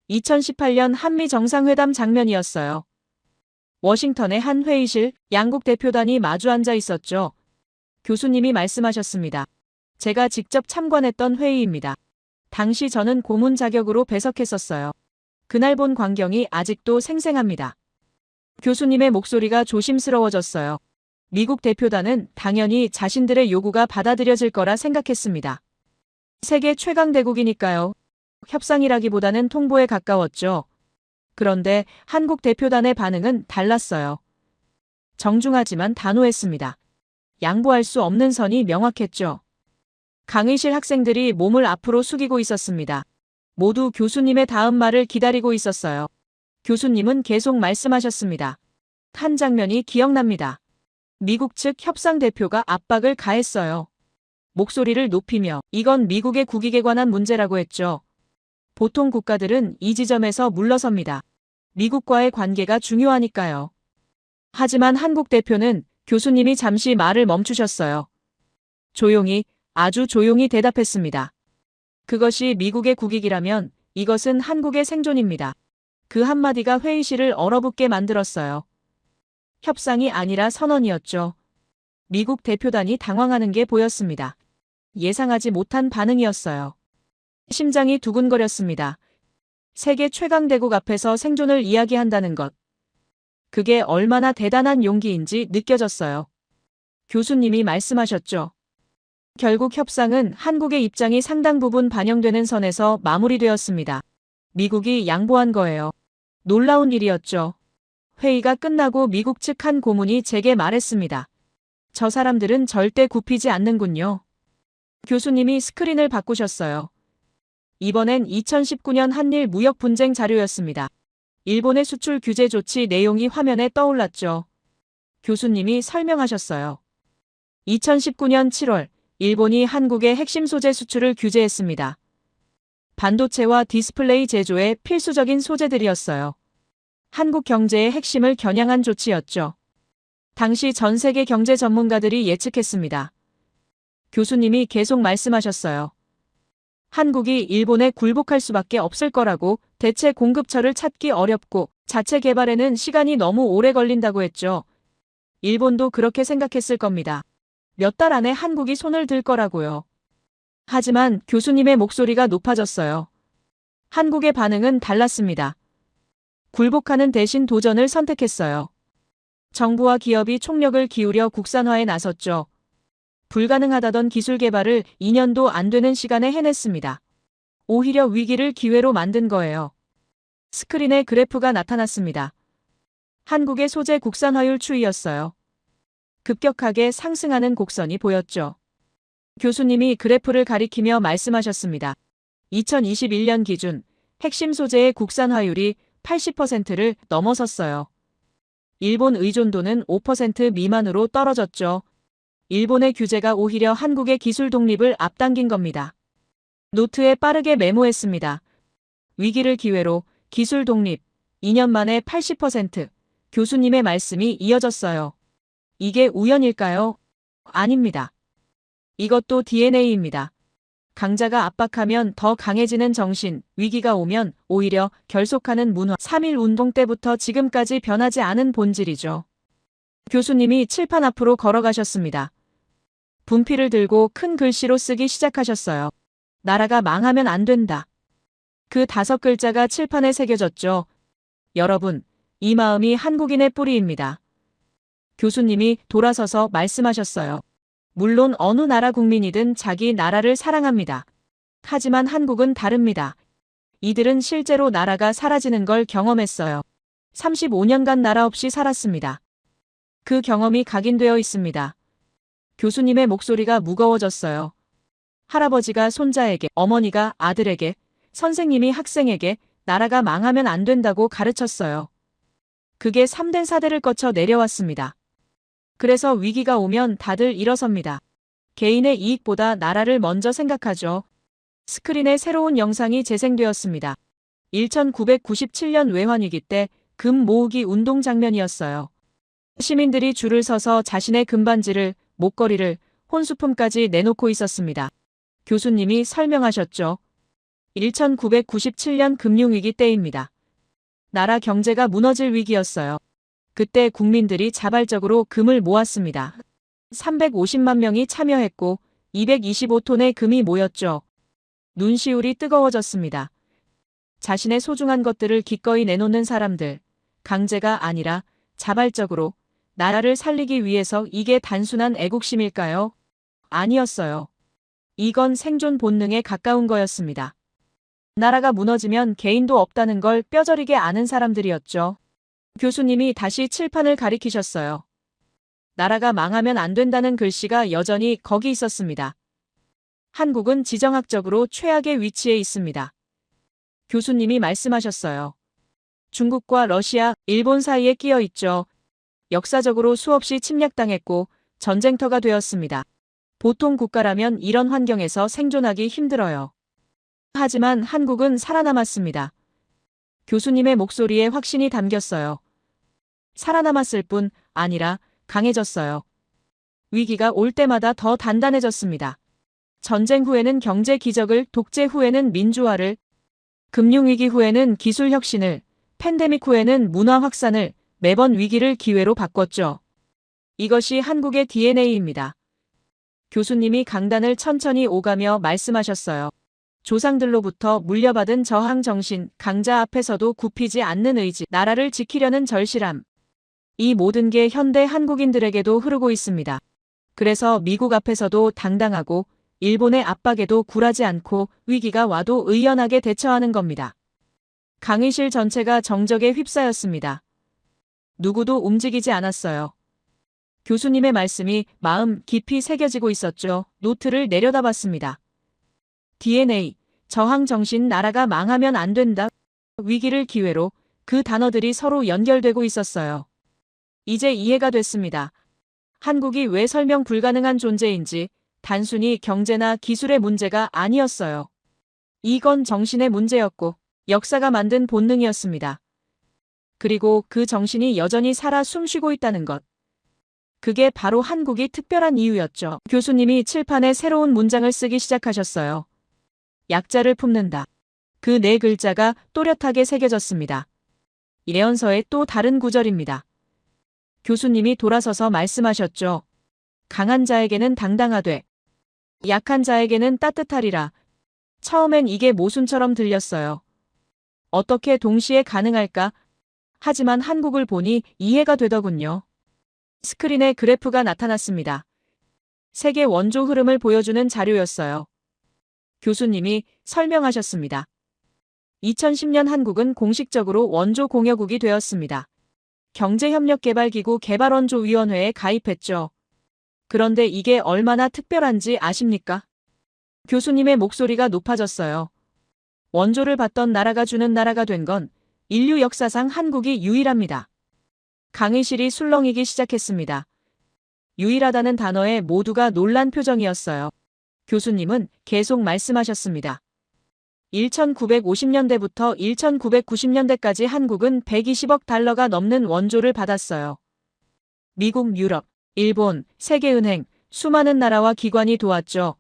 2018년 한미 정상회담 장면이었어요. 워싱턴의 한 회의실, 양국 대표단이 마주 앉아 있었죠. 교수님이 말씀하셨습니다. 제가 직접 참관했던 회의입니다. 당시 저는 고문 자격으로 배석했었어요. 그날 본 광경이 아직도 생생합니다. 교수님의 목소리가 조심스러워졌어요. 미국 대표단은 당연히 자신들의 요구가 받아들여질 거라 생각했습니다. 세계 최강 대국이니까요. 협상이라기보다는 통보에 가까웠죠. 그런데 한국 대표단의 반응은 달랐어요. 정중하지만 단호했습니다. 양보할 수 없는 선이 명확했죠. 강의실 학생들이 몸을 앞으로 숙이고 있었습니다. 모두 교수님의 다음 말을 기다리고 있었어요. 교수님은 계속 말씀하셨습니다. 한 장면이 기억납니다. 미국 측 협상 대표가 압박을 가했어요. 목소리를 높이며 이건 미국의 국익에 관한 문제라고 했죠. 보통 국가들은 이 지점에서 물러섭니다. 미국과의 관계가 중요하니까요. 하지만 한국 대표는 교수님이 잠시 말을 멈추셨어요. 조용히, 아주 조용히 대답했습니다. 그것이 미국의 국익이라면 이것은 한국의 생존입니다. 그 한마디가 회의실을 얼어붙게 만들었어요. 협상이 아니라 선언이었죠. 미국 대표단이 당황하는 게 보였습니다. 예상하지 못한 반응이었어요. 심장이 두근거렸습니다. 세계 최강 대국 앞에서 생존을 이야기한다는 것. 그게 얼마나 대단한 용기인지 느껴졌어요. 교수님이 말씀하셨죠. 결국 협상은 한국의 입장이 상당 부분 반영되는 선에서 마무리되었습니다. 미국이 양보한 거예요. 놀라운 일이었죠. 회의가 끝나고 미국 측 한 고문이 제게 말했습니다. 저 사람들은 절대 굽히지 않는군요. 교수님이 스크린을 바꾸셨어요. 이번엔 2019년 한일 무역 분쟁 자료였습니다. 일본의 수출 규제 조치 내용이 화면에 떠올랐죠. 교수님이 설명하셨어요. 2019년 7월, 일본이 한국의 핵심 소재 수출을 규제했습니다. 반도체와 디스플레이 제조의 필수적인 소재들이었어요. 한국 경제의 핵심을 겨냥한 조치였죠. 당시 전 세계 경제 전문가들이 예측했습니다. 교수님이 계속 말씀하셨어요. 한국이 일본에 굴복할 수밖에 없을 거라고, 대체 공급처를 찾기 어렵고 자체 개발에는 시간이 너무 오래 걸린다고 했죠. 일본도 그렇게 생각했을 겁니다. 몇 달 안에 한국이 손을 들 거라고요. 하지만 교수님의 목소리가 높아졌어요. 한국의 반응은 달랐습니다. 굴복하는 대신 도전을 선택했어요. 정부와 기업이 총력을 기울여 국산화에 나섰죠. 불가능하다던 기술 개발을 2년도 안 되는 시간에 해냈습니다. 오히려 위기를 기회로 만든 거예요. 스크린에 그래프가 나타났습니다. 한국의 소재 국산화율 추이였어요. 급격하게 상승하는 곡선이 보였죠. 교수님이 그래프를 가리키며 말씀하셨습니다. 2021년 기준 핵심 소재의 국산화율이 80%를 넘어섰어요. 일본 의존도는 5% 미만으로 떨어졌죠. 일본의 규제가 오히려 한국의 기술 독립을 앞당긴 겁니다. 노트에 빠르게 메모했습니다. 위기를 기회로 기술 독립, 2년 만에 80%. 교수님의 말씀이 이어졌어요. 이게 우연일까요? 아닙니다. 이것도 DNA입니다. 강자가 압박하면 더 강해지는 정신, 위기가 오면 오히려 결속하는 문화. 3.1 운동 때부터 지금까지 변하지 않은 본질이죠. 교수님이 칠판 앞으로 걸어가셨습니다. 분필을 들고 큰 글씨로 쓰기 시작하셨어요. 나라가 망하면 안 된다. 그 5글자가 칠판에 새겨졌죠. 여러분, 이 마음이 한국인의 뿌리입니다. 교수님이 돌아서서 말씀하셨어요. 물론 어느 나라 국민이든 자기 나라를 사랑합니다. 하지만 한국은 다릅니다. 이들은 실제로 나라가 사라지는 걸 경험했어요. 35년간 나라 없이 살았습니다. 그 경험이 각인되어 있습니다. 교수님의 목소리가 무거워졌어요. 할아버지가 손자에게, 어머니가 아들에게, 선생님이 학생에게 나라가 망하면 안 된다고 가르쳤어요. 그게 3대 4대를 거쳐 내려왔습니다. 그래서 위기가 오면 다들 일어섭니다. 개인의 이익보다 나라를 먼저 생각하죠. 스크린에 새로운 영상이 재생되었습니다. 1997년 외환위기 때 금 모으기 운동 장면이었어요. 시민들이 줄을 서서 자신의 금반지를, 목걸이를, 혼수품까지 내놓고 있었습니다. 교수님이 설명하셨죠. 1997년 금융위기 때입니다. 나라 경제가 무너질 위기였어요. 그때 국민들이 자발적으로 금을 모았습니다. 350만 명이 참여했고 225톤의 금이 모였죠. 눈시울이 뜨거워졌습니다. 자신의 소중한 것들을 기꺼이 내놓는 사람들, 강제가 아니라 자발적으로 나라를 살리기 위해서. 이게 단순한 애국심일까요? 아니었어요. 이건 생존 본능에 가까운 거였습니다. 나라가 무너지면 개인도 없다는 걸 뼈저리게 아는 사람들이었죠. 교수님이 다시 칠판을 가리키셨어요. 나라가 망하면 안 된다는 글씨가 여전히 거기 있었습니다. 한국은 지정학적으로 최악의 위치에 있습니다. 교수님이 말씀하셨어요. 중국과 러시아, 일본 사이에 끼어 있죠. 역사적으로 수없이 침략당했고 전쟁터가 되었습니다. 보통 국가라면 이런 환경에서 생존하기 힘들어요. 하지만 한국은 살아남았습니다. 교수님의 목소리에 확신이 담겼어요. 살아남았을 뿐 아니라 강해졌어요. 위기가 올 때마다 더 단단해졌습니다. 전쟁 후에는 경제 기적을, 독재 후에는 민주화를, 금융위기 후에는 기술 혁신을, 팬데믹 후에는 문화 확산을, 매번 위기를 기회로 바꿨죠. 이것이 한국의 DNA입니다. 교수님이 강단을 천천히 오가며 말씀하셨어요. 조상들로부터 물려받은 저항 정신, 강자 앞에서도 굽히지 않는 의지, 나라를 지키려는 절실함. 이 모든 게 현대 한국인들에게도 흐르고 있습니다. 그래서 미국 앞에서도 당당하고 일본의 압박에도 굴하지 않고 위기가 와도 의연하게 대처하는 겁니다. 강의실 전체가 정적에 휩싸였습니다. 누구도 움직이지 않았어요. 교수님의 말씀이 마음 깊이 새겨지고 있었죠. 노트를 내려다봤습니다. DNA, 저항 정신, 나라가 망하면 안 된다. 위기를 기회로, 그 단어들이 서로 연결되고 있었어요. 이제 이해가 됐습니다. 한국이 왜 설명 불가능한 존재인지, 단순히 경제나 기술의 문제가 아니었어요. 이건 정신의 문제였고 역사가 만든 본능이었습니다. 그리고 그 정신이 여전히 살아 숨쉬고 있다는 것. 그게 바로 한국이 특별한 이유였죠. 교수님이 칠판에 새로운 문장을 쓰기 시작하셨어요. 약자를 품는다. 그 4글자가 또렷하게 새겨졌습니다. 예언서의 또 다른 구절입니다. 교수님이 돌아서서 말씀하셨죠. 강한 자에게는 당당하되 약한 자에게는 따뜻하리라. 처음엔 이게 모순처럼 들렸어요. 어떻게 동시에 가능할까? 하지만 한국을 보니 이해가 되더군요. 스크린에 그래프가 나타났습니다. 세계 원조 흐름을 보여주는 자료였어요. 교수님이 설명하셨습니다. 2010년 한국은 공식적으로 원조 공여국이 되었습니다. 경제협력개발기구 개발원조위원회에 가입했죠. 그런데 이게 얼마나 특별한지 아십니까? 교수님의 목소리가 높아졌어요. 원조를 받던 나라가 주는 나라가 된 건 인류 역사상 한국이 유일합니다. 강의실이 술렁이기 시작했습니다. 유일하다는 단어에 모두가 놀란 표정이었어요. 교수님은 계속 말씀하셨습니다. 1950년대부터 1990년대까지 한국은 120억 달러가 넘는 원조를 받았어요. 미국, 유럽, 일본, 세계은행, 수많은 나라와 기관이 도왔죠.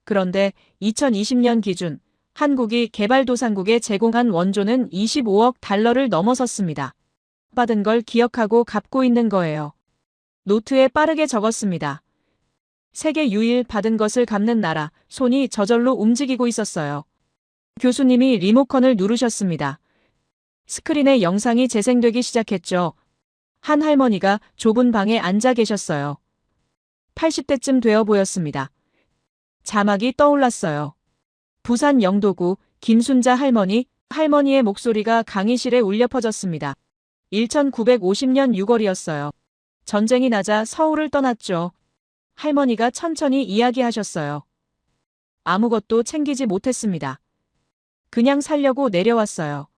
그런데 2020년 기준 한국이 개발도상국에 제공한 원조는 25억 달러를 넘어섰습니다. 받은 걸 기억하고 갚고 있는 거예요. 노트에 빠르게 적었습니다. 세계 유일 받은 것을 갚는 나라, 손이 저절로 움직이고 있었어요. 교수님이 리모컨을 누르셨습니다. 스크린에 영상이 재생되기 시작했죠. 한 할머니가 좁은 방에 앉아 계셨어요. 80대쯤 되어 보였습니다. 자막이 떠올랐어요. 부산 영도구 김순자 할머니의 목소리가 강의실에 울려 퍼졌습니다. 1950년 6월이었어요. 전쟁이 나자 서울을 떠났죠. 할머니가 천천히 이야기하셨어요. 아무것도 챙기지 못했습니다. 그냥 살려고 내려왔어요.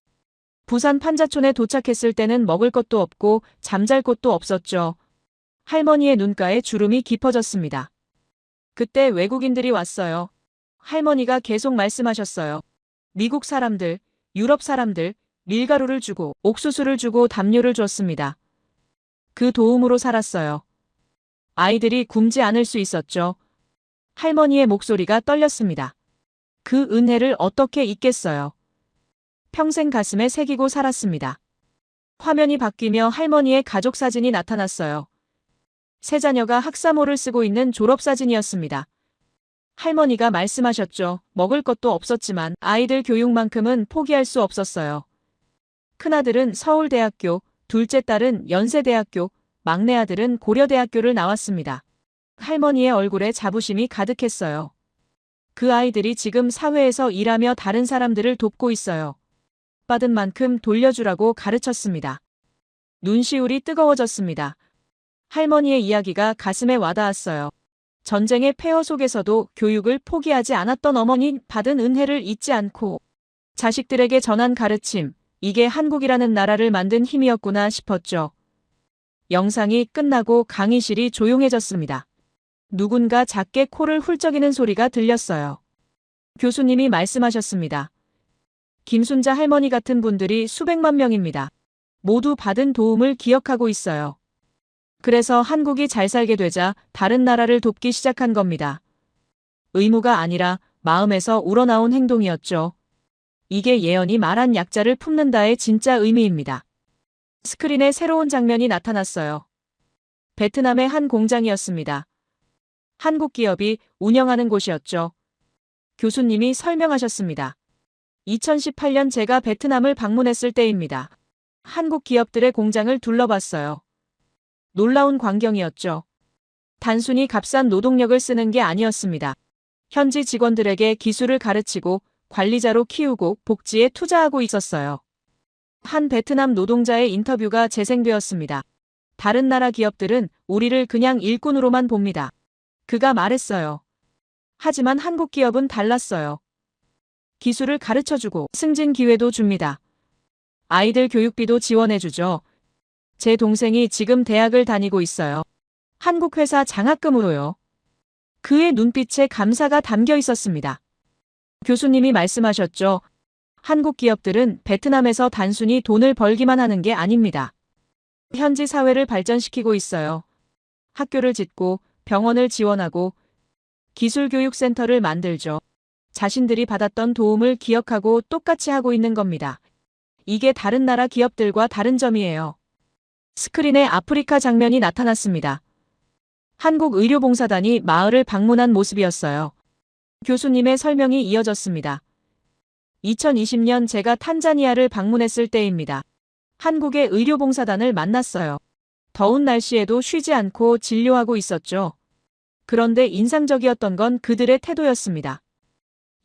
부산 판자촌에 도착했을 때는 먹을 것도 없고 잠잘 곳도 없었죠. 할머니의 눈가에 주름이 깊어졌습니다. 그때 외국인들이 왔어요. 할머니가 계속 말씀하셨어요. 미국 사람들, 유럽 사람들, 밀가루를 주고 옥수수를 주고 담요를 줬습니다. 그 도움으로 살았어요. 아이들이 굶지 않을 수 있었죠. 할머니의 목소리가 떨렸습니다. 그 은혜를 어떻게 잊겠어요. 평생 가슴에 새기고 살았습니다. 화면이 바뀌며 할머니의 가족 사진이 나타났어요. 세 자녀가 학사모를 쓰고 있는 졸업사진이었습니다. 할머니가 말씀하셨죠. 먹을 것도 없었지만 아이들 교육만큼은 포기할 수 없었어요. 큰아들은 서울대학교, 둘째 딸은 연세대학교, 막내 아들은 고려대학교를 나왔습니다. 할머니의 얼굴에 자부심이 가득했어요. 그 아이들이 지금 사회에서 일하며 다른 사람들을 돕고 있어요. 받은 만큼 돌려주라고 가르쳤습니다. 눈시울이 뜨거워졌습니다. 할머니의 이야기가 가슴에 와닿았어요. 전쟁의 폐허 속에서도 교육을 포기하지 않았던 어머니, 받은 은혜를 잊지 않고 자식들에게 전한 가르침, 이게 한국이라는 나라를 만든 힘이었구나 싶었죠. 영상이 끝나고 강의실이 조용해졌습니다. 누군가 작게 코를 훌쩍이는 소리가 들렸어요. 교수님이 말씀하셨습니다. 김순자 할머니 같은 분들이 수백만 명입니다. 모두 받은 도움을 기억하고 있어요. 그래서 한국이 잘 살게 되자 다른 나라를 돕기 시작한 겁니다. 의무가 아니라 마음에서 우러나온 행동이었죠. 이게 예언이 말한 약자를 품는다의 진짜 의미입니다. 스크린에 새로운 장면이 나타났어요. 베트남의 한 공장이었습니다. 한국 기업이 운영하는 곳이었죠. 교수님이 설명하셨습니다. 2018년 제가 베트남을 방문했을 때입니다. 한국 기업들의 공장을 둘러봤어요. 놀라운 광경이었죠. 단순히 값싼 노동력을 쓰는 게 아니었습니다. 현지 직원들에게 기술을 가르치고 관리자로 키우고 복지에 투자하고 있었어요. 한 베트남 노동자의 인터뷰가 재생되었습니다. 다른 나라 기업들은 우리를 그냥 일꾼으로만 봅니다. 그가 말했어요. 하지만 한국 기업은 달랐어요. 기술을 가르쳐주고 승진 기회도 줍니다. 아이들 교육비도 지원해주죠. 제 동생이 지금 대학을 다니고 있어요. 한국 회사 장학금으로요. 그의 눈빛에 감사가 담겨 있었습니다. 교수님이 말씀하셨죠. 한국 기업들은 베트남에서 단순히 돈을 벌기만 하는 게 아닙니다. 현지 사회를 발전시키고 있어요. 학교를 짓고 병원을 지원하고 기술교육센터를 만들죠. 자신들이 받았던 도움을 기억하고 똑같이 하고 있는 겁니다. 이게 다른 나라 기업들과 다른 점이에요. 스크린에 아프리카 장면이 나타났습니다. 한국의료봉사단이 마을을 방문한 모습이었어요. 교수님의 설명이 이어졌습니다. 2020년 제가 탄자니아를 방문했을 때입니다. 한국의 의료봉사단을 만났어요. 더운 날씨에도 쉬지 않고 진료하고 있었죠. 그런데 인상적이었던 건 그들의 태도였습니다.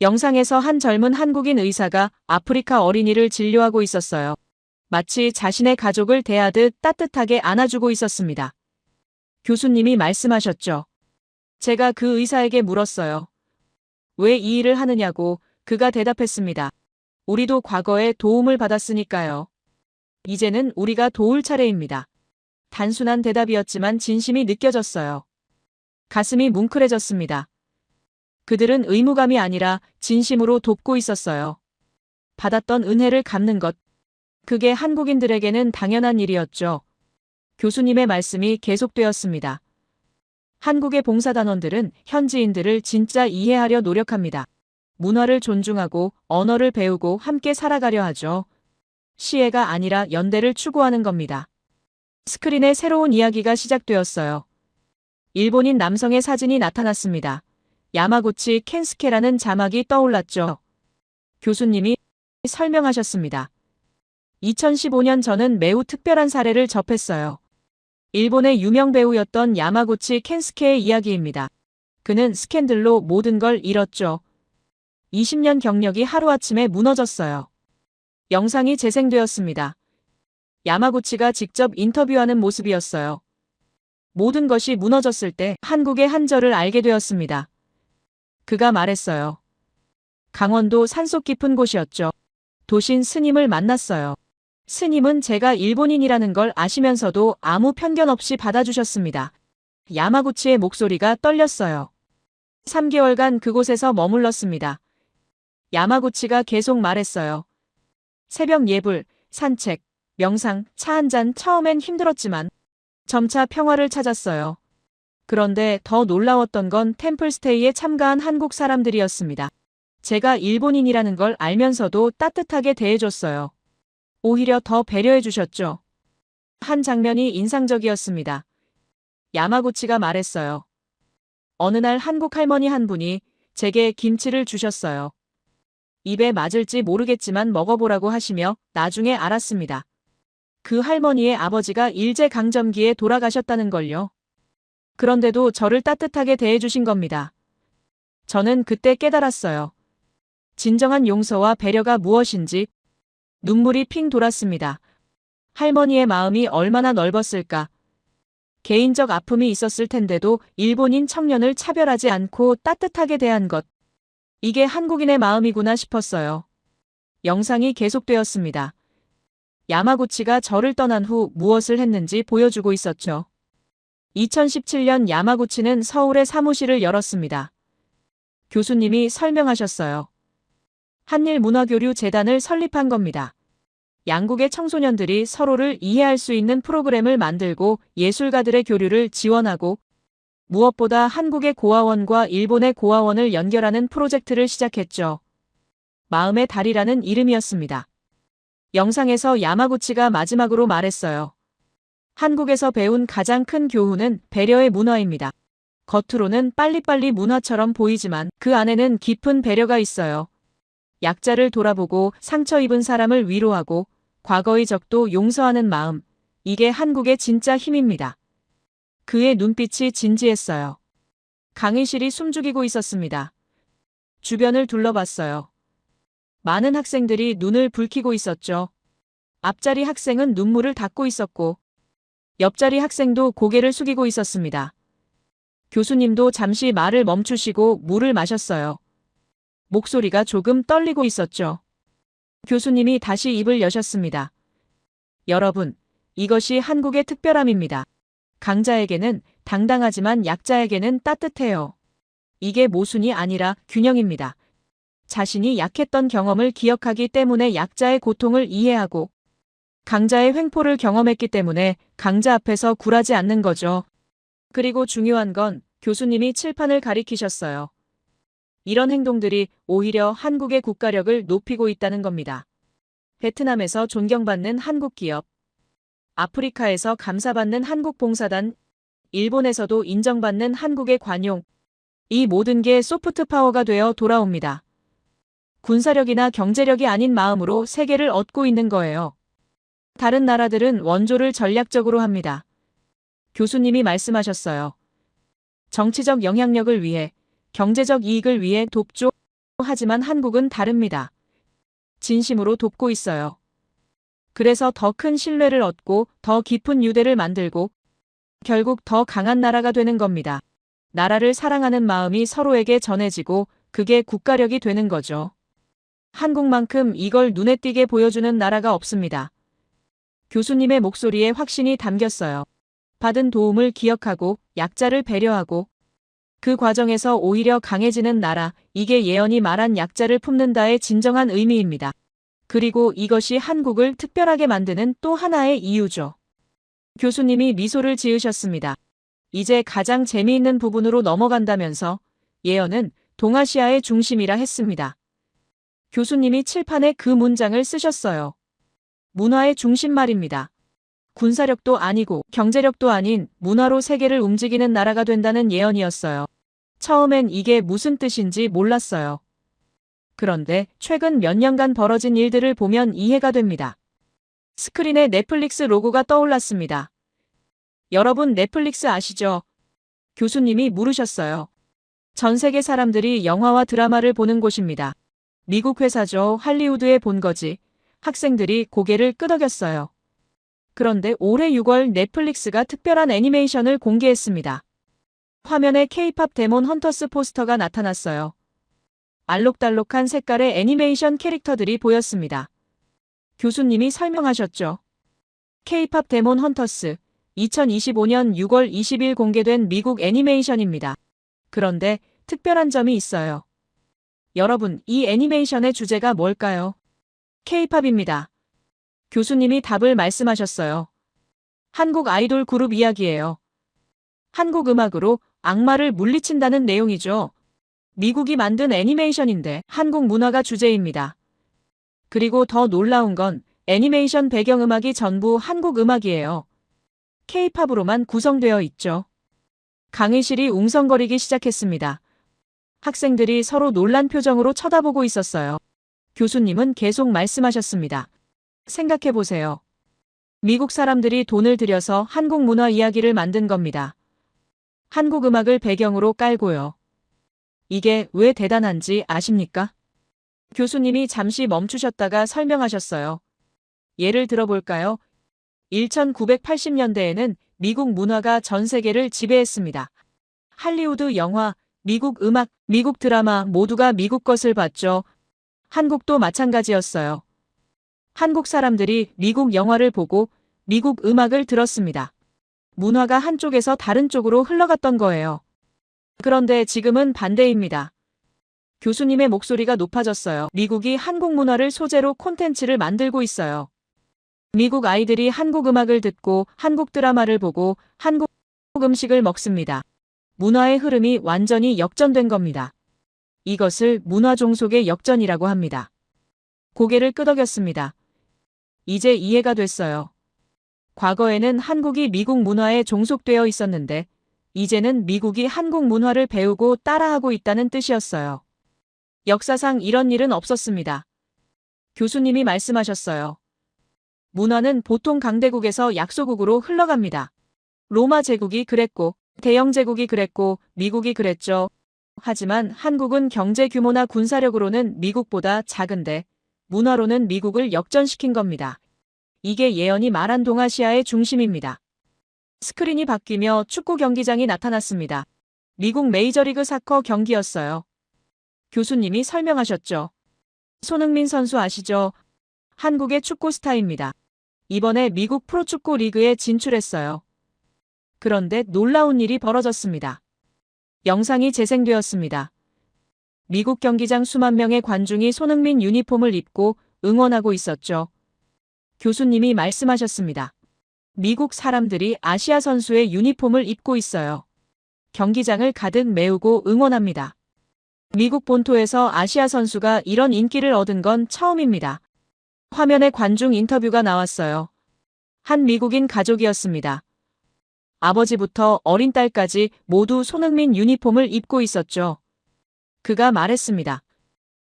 영상에서 한 젊은 한국인 의사가 아프리카 어린이를 진료하고 있었어요. 마치 자신의 가족을 대하듯 따뜻하게 안아주고 있었습니다. 교수님이 말씀하셨죠. 제가 그 의사에게 물었어요. 왜 이 일을 하느냐고. 그가 대답했습니다. 우리도 과거에 도움을 받았으니까요. 이제는 우리가 도울 차례입니다. 단순한 대답이었지만 진심이 느껴졌어요. 가슴이 뭉클해졌습니다. 그들은 의무감이 아니라 진심으로 돕고 있었어요. 받았던 은혜를 갚는 것. 그게 한국인들에게는 당연한 일이었죠. 교수님의 말씀이 계속되었습니다. 한국의 봉사단원들은 현지인들을 진짜 이해하려 노력합니다. 문화를 존중하고 언어를 배우고 함께 살아가려 하죠. 시혜가 아니라 연대를 추구하는 겁니다. 스크린에 새로운 이야기가 시작되었어요. 일본인 남성의 사진이 나타났습니다. 야마구치 켄스케라는 자막이 떠올랐죠. 교수님이 설명하셨습니다. 2015년 저는 매우 특별한 사례를 접했어요. 일본의 유명 배우였던 야마구치 켄스케의 이야기입니다. 그는 스캔들로 모든 걸 잃었죠. 20년 경력이 하루아침에 무너졌어요. 영상이 재생되었습니다. 야마구치가 직접 인터뷰하는 모습이었어요. 모든 것이 무너졌을 때 한국의 한절을 알게 되었습니다. 그가 말했어요. 강원도 산속 깊은 곳이었죠. 도신 스님을 만났어요. 스님은 제가 일본인이라는 걸 아시면서도 아무 편견 없이 받아주셨습니다. 야마구치의 목소리가 떨렸어요. 3개월간 그곳에서 머물렀습니다. 야마구치가 계속 말했어요. 새벽 예불, 산책, 명상, 차 한 잔 처음엔 힘들었지만 점차 평화를 찾았어요. 그런데 더 놀라웠던 건 템플스테이에 참가한 한국 사람들이었습니다. 제가 일본인이라는 걸 알면서도 따뜻하게 대해줬어요. 오히려 더 배려해 주셨죠. 한 장면이 인상적이었습니다. 야마구치가 말했어요. 어느 날 한국 할머니 한 분이 제게 김치를 주셨어요. 입에 맞을지 모르겠지만 먹어보라고 하시며 나중에 알았습니다. 그 할머니의 아버지가 일제강점기에 돌아가셨다는 걸요. 그런데도 저를 따뜻하게 대해주신 겁니다. 저는 그때 깨달았어요. 진정한 용서와 배려가 무엇인지. 눈물이 핑 돌았습니다. 할머니의 마음이 얼마나 넓었을까. 개인적 아픔이 있었을 텐데도 일본인 청년을 차별하지 않고 따뜻하게 대한 것. 이게 한국인의 마음이구나 싶었어요. 영상이 계속되었습니다. 야마구치가 저를 떠난 후 무엇을 했는지 보여주고 있었죠. 2017년 야마구치는 서울에 사무실을 열었습니다. 교수님이 설명하셨어요. 한일문화교류 재단을 설립한 겁니다. 양국의 청소년들이 서로를 이해할 수 있는 프로그램을 만들고 예술가들의 교류를 지원하고 무엇보다 한국의 고아원과 일본의 고아원을 연결하는 프로젝트를 시작했죠. 마음의 달이라는 이름이었습니다. 영상에서 야마구치가 마지막으로 말했어요. 한국에서 배운 가장 큰 교훈은 배려의 문화입니다. 겉으로는 빨리빨리 문화처럼 보이지만 그 안에는 깊은 배려가 있어요. 약자를 돌아보고 상처 입은 사람을 위로하고 과거의 적도 용서하는 마음. 이게 한국의 진짜 힘입니다. 그의 눈빛이 진지했어요. 강의실이 숨죽이고 있었습니다. 주변을 둘러봤어요. 많은 학생들이 눈을 붉히고 있었죠. 앞자리 학생은 눈물을 닦고 있었고 옆자리 학생도 고개를 숙이고 있었습니다. 교수님도 잠시 말을 멈추시고 물을 마셨어요. 목소리가 조금 떨리고 있었죠. 교수님이 다시 입을 여셨습니다. 여러분, 이것이 한국의 특별함입니다. 강자에게는 당당하지만 약자에게는 따뜻해요. 이게 모순이 아니라 균형입니다. 자신이 약했던 경험을 기억하기 때문에 약자의 고통을 이해하고 강자의 횡포를 경험했기 때문에 강자 앞에서 굴하지 않는 거죠. 그리고 중요한 건 교수님이 칠판을 가리키셨어요. 이런 행동들이 오히려 한국의 국가력을 높이고 있다는 겁니다. 베트남에서 존경받는 한국 기업, 아프리카에서 감사받는 한국 봉사단, 일본에서도 인정받는 한국의 관용. 이 모든 게 소프트 파워가 되어 돌아옵니다. 군사력이나 경제력이 아닌 마음으로 세계를 얻고 있는 거예요. 다른 나라들은 원조를 전략적으로 합니다. 교수님이 말씀하셨어요. 정치적 영향력을 위해, 경제적 이익을 위해 돕죠. 하지만 한국은 다릅니다. 진심으로 돕고 있어요. 그래서 더 큰 신뢰를 얻고 더 깊은 유대를 만들고 결국 더 강한 나라가 되는 겁니다. 나라를 사랑하는 마음이 서로에게 전해지고 그게 국가력이 되는 거죠. 한국만큼 이걸 눈에 띄게 보여주는 나라가 없습니다. 교수님의 목소리에 확신이 담겼어요. 받은 도움을 기억하고 약자를 배려하고 그 과정에서 오히려 강해지는 나라, 이게 예언이 말한 약자를 품는다의 진정한 의미입니다. 그리고 이것이 한국을 특별하게 만드는 또 하나의 이유죠. 교수님이 미소를 지으셨습니다. 이제 가장 재미있는 부분으로 넘어간다면서 예언은 동아시아의 중심이라 했습니다. 교수님이 칠판에 그 문장을 쓰셨어요. 문화의 중심 말입니다. 군사력도 아니고 경제력도 아닌 문화로 세계를 움직이는 나라가 된다는 예언이었어요. 처음엔 이게 무슨 뜻인지 몰랐어요. 그런데 최근 몇 년간 벌어진 일들을 보면 이해가 됩니다. 스크린에 넷플릭스 로고가 떠올랐습니다. 여러분 넷플릭스 아시죠? 교수님이 물으셨어요. 전 세계 사람들이 영화와 드라마를 보는 곳입니다. 미국 회사죠. 할리우드의 본거지. 학생들이 고개를 끄덕였어요. 그런데 올해 6월 넷플릭스가 특별한 애니메이션을 공개했습니다. 화면에 K-팝 데몬 헌터스 포스터가 나타났어요. 알록달록한 색깔의 애니메이션 캐릭터들이 보였습니다. 교수님이 설명하셨죠. K-팝 데몬 헌터스, 2025년 6월 20일 공개된 미국 애니메이션입니다. 그런데 특별한 점이 있어요. 여러분, 이 애니메이션의 주제가 뭘까요? K-팝입니다. 교수님이 답을 말씀하셨어요. 한국 아이돌 그룹 이야기예요. 한국 음악으로 악마를 물리친다는 내용이죠. 미국이 만든 애니메이션인데 한국 문화가 주제입니다. 그리고 더 놀라운 건 애니메이션 배경음악이 전부 한국 음악이에요. K-팝으로만 구성되어 있죠. 강의실이 웅성거리기 시작했습니다. 학생들이 서로 놀란 표정으로 쳐다보고 있었어요. 교수님은 계속 말씀하셨습니다. 생각해보세요. 미국 사람들이 돈을 들여서 한국 문화 이야기를 만든 겁니다. 한국 음악을 배경으로 깔고요. 이게 왜 대단한지 아십니까? 교수님이 잠시 멈추셨다가 설명하셨어요. 예를 들어볼까요? 1980년대에는 미국 문화가 전 세계를 지배했습니다. 할리우드 영화, 미국 음악, 미국 드라마 모두가 미국 것을 봤죠. 한국도 마찬가지였어요. 한국 사람들이 미국 영화를 보고 미국 음악을 들었습니다. 문화가 한쪽에서 다른 쪽으로 흘러갔던 거예요. 그런데 지금은 반대입니다. 교수님의 목소리가 높아졌어요. 미국이 한국 문화를 소재로 콘텐츠를 만들고 있어요. 미국 아이들이 한국 음악을 듣고 한국 드라마를 보고 한국 음식을 먹습니다. 문화의 흐름이 완전히 역전된 겁니다. 이것을 문화 종속의 역전이라고 합니다. 고개를 끄덕였습니다. 이제 이해가 됐어요. 과거에는 한국이 미국 문화에 종속되어 있었는데 이제는 미국이 한국 문화를 배우고 따라하고 있다는 뜻이었어요. 역사상 이런 일은 없었습니다. 교수님이 말씀하셨어요. 문화는 보통 강대국에서 약소국으로 흘러갑니다. 로마 제국이 그랬고 대영 제국이 그랬고 미국이 그랬죠. 하지만 한국은 경제 규모나 군사력으로는 미국보다 작은데 문화로는 미국을 역전시킨 겁니다. 이게 예언이 말한 동아시아의 중심입니다. 스크린이 바뀌며 축구 경기장이 나타났습니다. 미국 메이저리그 사커 경기였어요. 교수님이 설명하셨죠. 손흥민 선수 아시죠? 한국의 축구 스타입니다. 이번에 미국 프로축구 리그에 진출했어요. 그런데 놀라운 일이 벌어졌습니다. 영상이 재생되었습니다. 미국 경기장 수만 명의 관중이 손흥민 유니폼을 입고 응원하고 있었죠. 교수님이 말씀하셨습니다. 미국 사람들이 아시아 선수의 유니폼을 입고 있어요. 경기장을 가득 메우고 응원합니다. 미국 본토에서 아시아 선수가 이런 인기를 얻은 건 처음입니다. 화면에 관중 인터뷰가 나왔어요. 한 미국인 가족이었습니다. 아버지부터 어린 딸까지 모두 손흥민 유니폼을 입고 있었죠. 그가 말했습니다.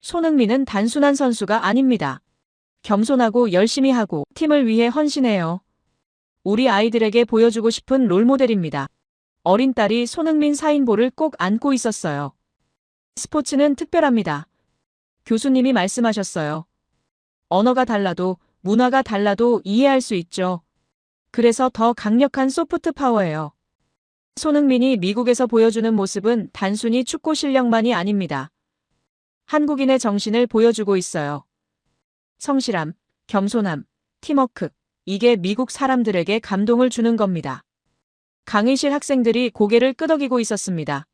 손흥민은 단순한 선수가 아닙니다. 겸손하고 열심히 하고 팀을 위해 헌신해요. 우리 아이들에게 보여주고 싶은 롤모델입니다. 어린 딸이 손흥민 사인볼을 꼭 안고 있었어요. 스포츠는 특별합니다. 교수님이 말씀하셨어요. 언어가 달라도 문화가 달라도 이해할 수 있죠. 그래서 더 강력한 소프트 파워예요. 손흥민이 미국에서 보여주는 모습은 단순히 축구 실력만이 아닙니다. 한국인의 정신을 보여주고 있어요. 성실함, 겸손함, 팀워크, 이게 미국 사람들에게 감동을 주는 겁니다. 강의실 학생들이 고개를 끄덕이고 있었습니다.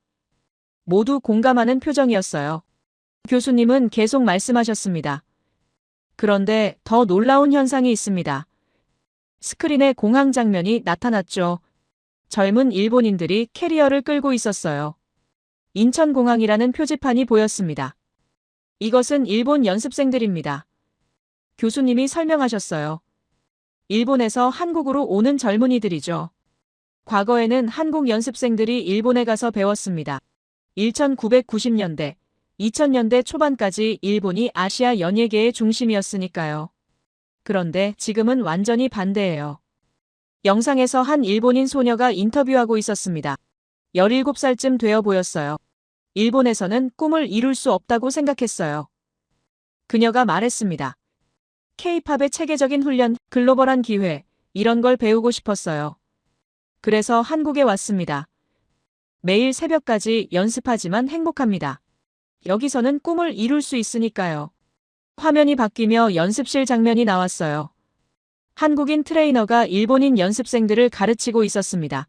모두 공감하는 표정이었어요. 교수님은 계속 말씀하셨습니다. 그런데 더 놀라운 현상이 있습니다. 스크린에 공항 장면이 나타났죠. 젊은 일본인들이 캐리어를 끌고 있었어요. 인천공항이라는 표지판이 보였습니다. 이것은 일본 연습생들입니다. 교수님이 설명하셨어요. 일본에서 한국으로 오는 젊은이들이죠. 과거에는 한국 연습생들이 일본에 가서 배웠습니다. 1990년대, 2000년대 초반까지 일본이 아시아 연예계의 중심이었으니까요. 그런데 지금은 완전히 반대예요. 영상에서 한 일본인 소녀가 인터뷰하고 있었습니다. 17살쯤 되어 보였어요. 일본에서는 꿈을 이룰 수 없다고 생각했어요. 그녀가 말했습니다. K-팝의 체계적인 훈련, 글로벌한 기회, 이런 걸 배우고 싶었어요. 그래서 한국에 왔습니다. 매일 새벽까지 연습하지만 행복합니다. 여기서는 꿈을 이룰 수 있으니까요. 화면이 바뀌며 연습실 장면이 나왔어요. 한국인 트레이너가 일본인 연습생들을 가르치고 있었습니다.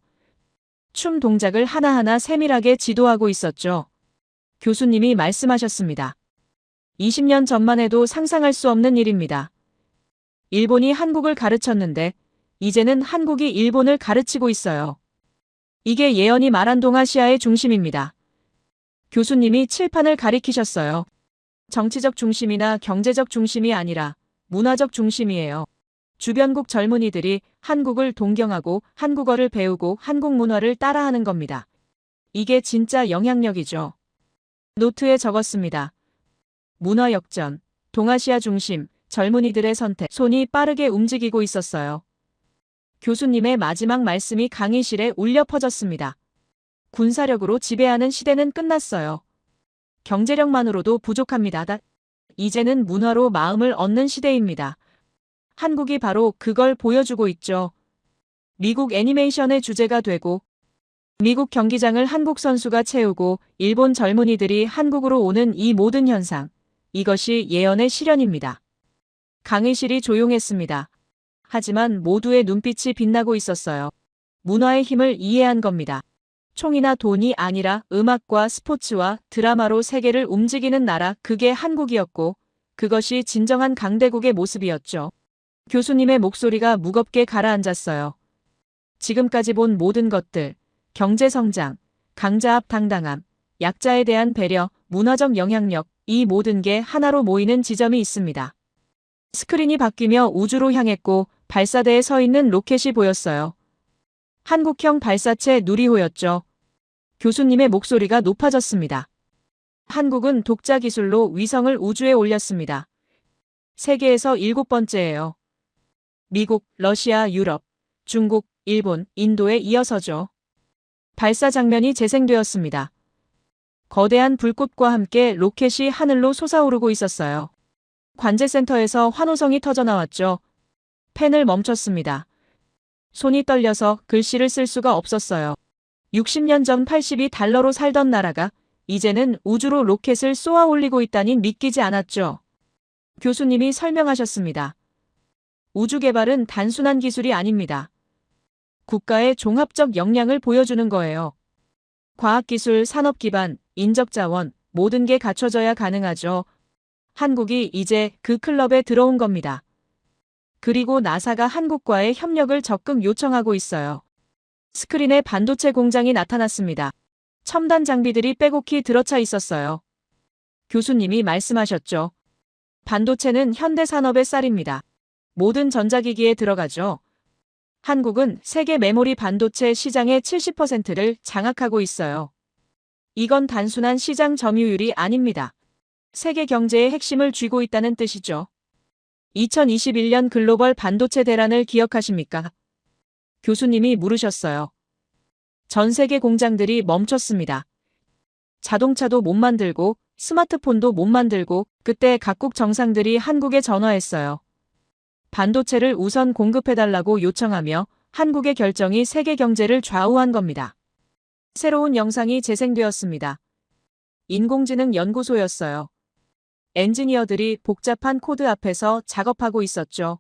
춤 동작을 하나하나 세밀하게 지도하고 있었죠. 교수님이 말씀하셨습니다. 20년 전만 해도 상상할 수 없는 일입니다. 일본이 한국을 가르쳤는데 이제는 한국이 일본을 가르치고 있어요. 이게 예언이 말한 동아시아의 중심입니다. 교수님이 칠판을 가리키셨어요. 정치적 중심이나 경제적 중심이 아니라 문화적 중심이에요. 주변국 젊은이들이 한국을 동경하고 한국어를 배우고 한국 문화를 따라하는 겁니다. 이게 진짜 영향력이죠. 노트에 적었습니다. 문화 역전, 동아시아 중심, 젊은이들의 선택. 손이 빠르게 움직이고 있었어요. 교수님의 마지막 말씀이 강의실에 울려 퍼졌습니다. 군사력으로 지배하는 시대는 끝났어요. 경제력만으로도 부족합니다. 이제는 문화로 마음을 얻는 시대입니다. 한국이 바로 그걸 보여주고 있죠. 미국 애니메이션의 주제가 되고 미국 경기장을 한국 선수가 채우고 일본 젊은이들이 한국으로 오는 이 모든 현상. 이것이 예언의 실현입니다. 강의실이 조용했습니다. 하지만 모두의 눈빛이 빛나고 있었어요. 문화의 힘을 이해한 겁니다. 총이나 돈이 아니라 음악과 스포츠와 드라마로 세계를 움직이는 나라, 그게 한국이었고 그것이 진정한 강대국의 모습이었죠. 교수님의 목소리가 무겁게 가라앉았어요. 지금까지 본 모든 것들, 경제성장, 강자압 당당함, 약자에 대한 배려, 문화적 영향력, 이 모든 게 하나로 모이는 지점이 있습니다. 스크린이 바뀌며 우주로 향했고 발사대에 서 있는 로켓이 보였어요. 한국형 발사체 누리호였죠. 교수님의 목소리가 높아졌습니다. 한국은 독자 기술로 위성을 우주에 올렸습니다. 세계에서 7번째예요. 미국, 러시아, 유럽, 중국, 일본, 인도에 이어서죠. 발사 장면이 재생되었습니다. 거대한 불꽃과 함께 로켓이 하늘로 솟아오르고 있었어요. 관제센터에서 환호성이 터져나왔죠. 펜을 멈췄습니다. 손이 떨려서 글씨를 쓸 수가 없었어요. 60년 전 82달러로 살던 나라가 이제는 우주로 로켓을 쏘아 올리고 있다니 믿기지 않았죠. 교수님이 설명하셨습니다. 우주 개발은 단순한 기술이 아닙니다. 국가의 종합적 역량을 보여주는 거예요. 과학기술, 산업기반, 인적자원, 모든 게 갖춰져야 가능하죠. 한국이 이제 그 클럽에 들어온 겁니다. 그리고 나사가 한국과의 협력을 적극 요청하고 있어요. 스크린에 반도체 공장이 나타났습니다. 첨단 장비들이 빼곡히 들어차 있었어요. 교수님이 말씀하셨죠. 반도체는 현대산업의 쌀입니다. 모든 전자기기에 들어가죠. 한국은 세계 메모리 반도체 시장의 70%를 장악하고 있어요. 이건 단순한 시장 점유율이 아닙니다. 세계 경제의 핵심을 쥐고 있다는 뜻이죠. 2021년 글로벌 반도체 대란을 기억하십니까? 교수님이 물으셨어요. 전 세계 공장들이 멈췄습니다. 자동차도 못 만들고 스마트폰도 못 만들고 그때 각국 정상들이 한국에 전화했어요. 반도체를 우선 공급해달라고 요청하며 한국의 결정이 세계 경제를 좌우한 겁니다. 새로운 영상이 재생되었습니다. 인공지능 연구소였어요. 엔지니어들이 복잡한 코드 앞에서 작업하고 있었죠.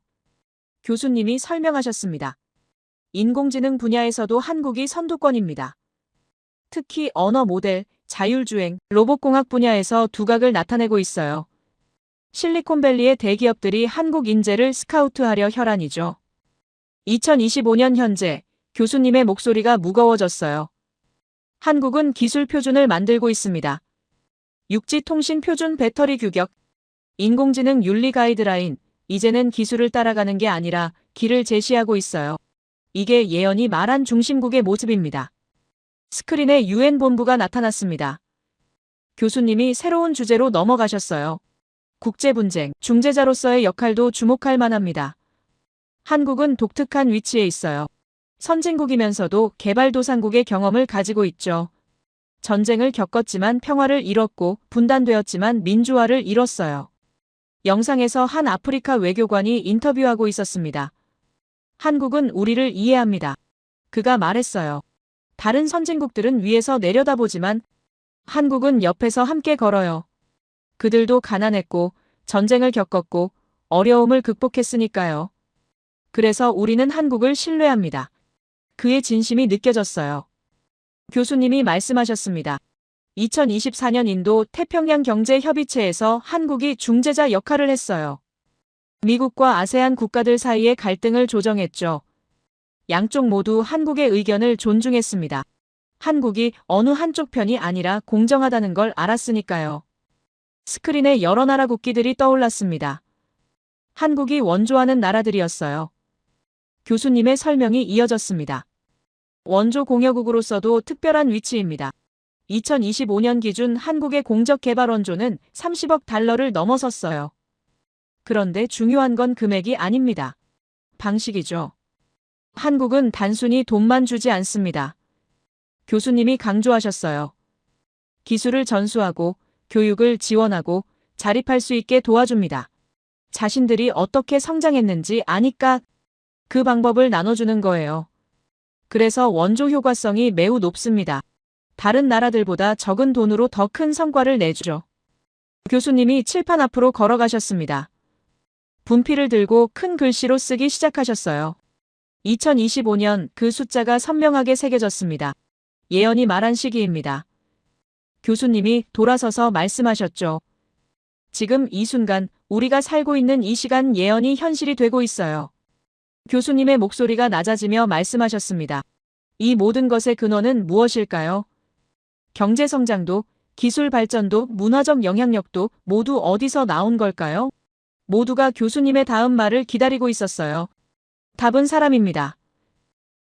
교수님이 설명하셨습니다. 인공지능 분야에서도 한국이 선두권입니다. 특히 언어 모델, 자율주행, 로봇공학 분야에서 두각을 나타내고 있어요. 실리콘밸리의 대기업들이 한국 인재를 스카우트하려 혈안이죠. 2025년 현재 교수님의 목소리가 무거워졌어요. 한국은 기술 표준을 만들고 있습니다. 육지통신 표준 배터리 규격, 인공지능 윤리 가이드라인, 이제는 기술을 따라가는 게 아니라 길을 제시하고 있어요. 이게 예언이 말한 중심국의 모습입니다. 스크린에 UN 본부가 나타났습니다. 교수님이 새로운 주제로 넘어가셨어요. 국제분쟁, 중재자로서의 역할도 주목할 만합니다. 한국은 독특한 위치에 있어요. 선진국이면서도 개발도상국의 경험을 가지고 있죠. 전쟁을 겪었지만 평화를 이뤘고 분단되었지만 민주화를 이뤘어요. 영상에서 한 아프리카 외교관이 인터뷰하고 있었습니다. 한국은 우리를 이해합니다. 그가 말했어요. 다른 선진국들은 위에서 내려다보지만 한국은 옆에서 함께 걸어요. 그들도 가난했고 전쟁을 겪었고 어려움을 극복했으니까요. 그래서 우리는 한국을 신뢰합니다. 그의 진심이 느껴졌어요. 교수님이 말씀하셨습니다. 2024년 인도 태평양 경제협의체에서 한국이 중재자 역할을 했어요. 미국과 아세안 국가들 사이의 갈등을 조정했죠. 양쪽 모두 한국의 의견을 존중했습니다. 한국이 어느 한쪽 편이 아니라 공정하다는 걸 알았으니까요. 스크린에 여러 나라 국기들이 떠올랐습니다. 한국이 원조하는 나라들이었어요. 교수님의 설명이 이어졌습니다. 원조 공여국으로서도 특별한 위치입니다. 2025년 기준 한국의 공적 개발 원조는 30억 달러를 넘어섰어요. 그런데 중요한 건 금액이 아닙니다. 방식이죠. 한국은 단순히 돈만 주지 않습니다. 교수님이 강조하셨어요. 기술을 전수하고 교육을 지원하고 자립할 수 있게 도와줍니다. 자신들이 어떻게 성장했는지 아니까 그 방법을 나눠주는 거예요. 그래서 원조 효과성이 매우 높습니다. 다른 나라들보다 적은 돈으로 더 큰 성과를 내주죠. 교수님이 칠판 앞으로 걸어가셨습니다. 분필을 들고 큰 글씨로 쓰기 시작하셨어요. 2025년 그 숫자가 선명하게 새겨졌습니다. 예언이 말한 시기입니다. 교수님이 돌아서서 말씀하셨죠. 지금 이 순간 우리가 살고 있는 이 시간 예언이 현실이 되고 있어요. 교수님의 목소리가 낮아지며 말씀하셨습니다. 이 모든 것의 근원은 무엇일까요? 경제 성장도, 기술 발전도, 문화적 영향력도 모두 어디서 나온 걸까요? 모두가 교수님의 다음 말을 기다리고 있었어요. 답은 사람입니다.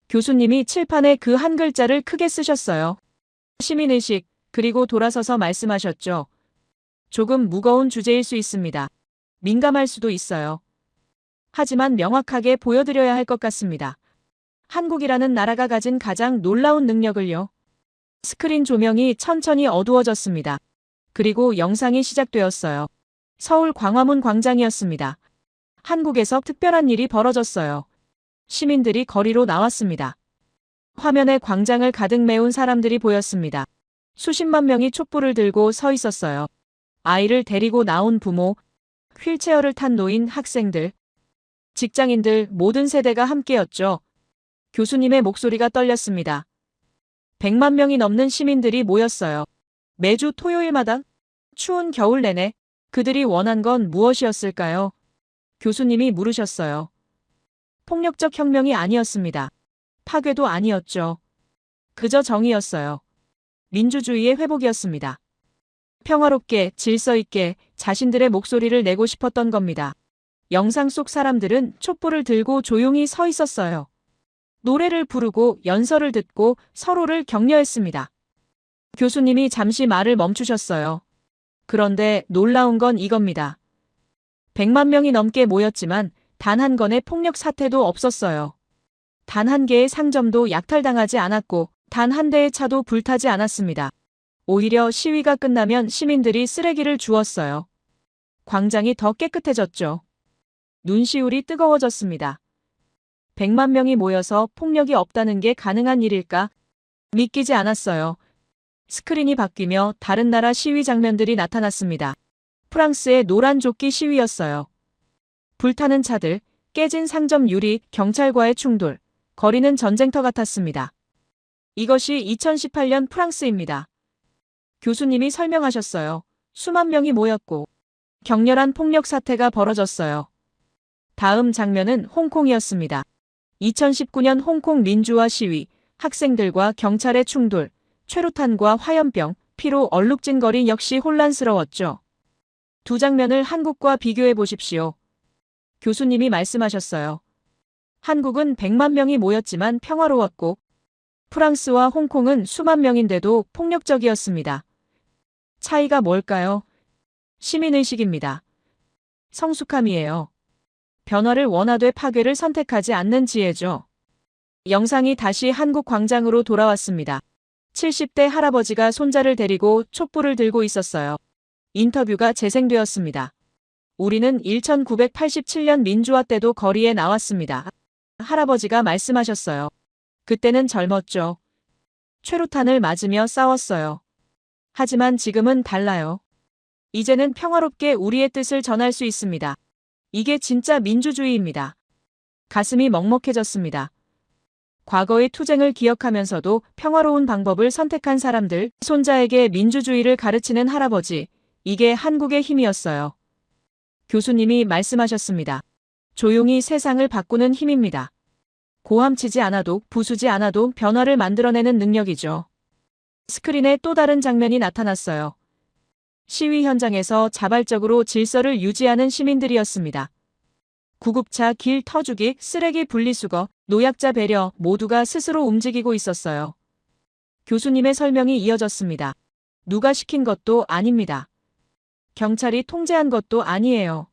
교수님이 칠판에 그 한 글자를 크게 쓰셨어요. 시민의식, 그리고 돌아서서 말씀하셨죠. 조금 무거운 주제일 수 있습니다. 민감할 수도 있어요. 하지만 명확하게 보여드려야 할 것 같습니다. 한국이라는 나라가 가진 가장 놀라운 능력을요. 스크린 조명이 천천히 어두워졌습니다. 그리고 영상이 시작되었어요. 서울 광화문 광장이었습니다. 한국에서 특별한 일이 벌어졌어요. 시민들이 거리로 나왔습니다. 화면에 광장을 가득 메운 사람들이 보였습니다. 수십만 명이 촛불을 들고 서 있었어요. 아이를 데리고 나온 부모, 휠체어를 탄 노인, 학생들, 직장인들 모든 세대가 함께였죠. 교수님의 목소리가 떨렸습니다. 100만 명이 넘는 시민들이 모였어요. 매주 토요일마다 추운 겨울 내내 그들이 원한 건 무엇이었을까요? 교수님이 물으셨어요. 폭력적 혁명이 아니었습니다. 파괴도 아니었죠. 그저 정의였어요. 민주주의의 회복이었습니다. 평화롭게 질서 있게 자신들의 목소리를 내고 싶었던 겁니다. 영상 속 사람들은 촛불을 들고 조용히 서 있었어요. 노래를 부르고 연설을 듣고 서로를 격려했습니다. 교수님이 잠시 말을 멈추셨어요. 그런데 놀라운 건 이겁니다. 100만 명이 넘게 모였지만 단 한 건의 폭력 사태도 없었어요. 단 한 개의 상점도 약탈당하지 않았고 단 한 대의 차도 불타지 않았습니다. 오히려 시위가 끝나면 시민들이 쓰레기를 주웠어요. 광장이 더 깨끗해졌죠. 눈시울이 뜨거워졌습니다. 100만 명이 모여서 폭력이 없다는 게 가능한 일일까? 믿기지 않았어요. 스크린이 바뀌며 다른 나라 시위 장면들이 나타났습니다. 프랑스의 노란 조끼 시위였어요. 불타는 차들, 깨진 상점 유리, 경찰과의 충돌, 거리는 전쟁터 같았습니다. 이것이 2018년 프랑스입니다. 교수님이 설명하셨어요. 수만 명이 모였고 격렬한 폭력 사태가 벌어졌어요. 다음 장면은 홍콩이었습니다. 2019년 홍콩 민주화 시위, 학생들과 경찰의 충돌, 최루탄과 화염병, 피로 얼룩진 거리 역시 혼란스러웠죠. 두 장면을 한국과 비교해 보십시오. 교수님이 말씀하셨어요. 한국은 100만 명이 모였지만 평화로웠고 프랑스와 홍콩은 수만 명인데도 폭력적이었습니다. 차이가 뭘까요? 시민의식입니다. 성숙함이에요. 변화를 원하되 파괴를 선택하지 않는 지혜죠. 영상이 다시 한국 광장으로 돌아왔습니다. 70대 할아버지가 손자를 데리고 촛불을 들고 있었어요. 인터뷰가 재생되었습니다. 우리는 1987년 민주화 때도 거리에 나왔습니다. 할아버지가 말씀하셨어요. 그때는 젊었죠. 최루탄을 맞으며 싸웠어요. 하지만 지금은 달라요. 이제는 평화롭게 우리의 뜻을 전할 수 있습니다. 이게 진짜 민주주의입니다. 가슴이 먹먹해졌습니다. 과거의 투쟁을 기억하면서도 평화로운 방법을 선택한 사람들, 손자에게 민주주의를 가르치는 할아버지, 이게 한국의 힘이었어요. 교수님이 말씀하셨습니다. 조용히 세상을 바꾸는 힘입니다. 고함치지 않아도 부수지 않아도 변화를 만들어내는 능력이죠. 스크린에 또 다른 장면이 나타났어요. 시위 현장에서 자발적으로 질서를 유지하는 시민들이었습니다. 구급차 길 터주기, 쓰레기 분리수거, 노약자 배려 모두가 스스로 움직이고 있었어요. 교수님의 설명이 이어졌습니다. 누가 시킨 것도 아닙니다. 경찰이 통제한 것도 아니에요.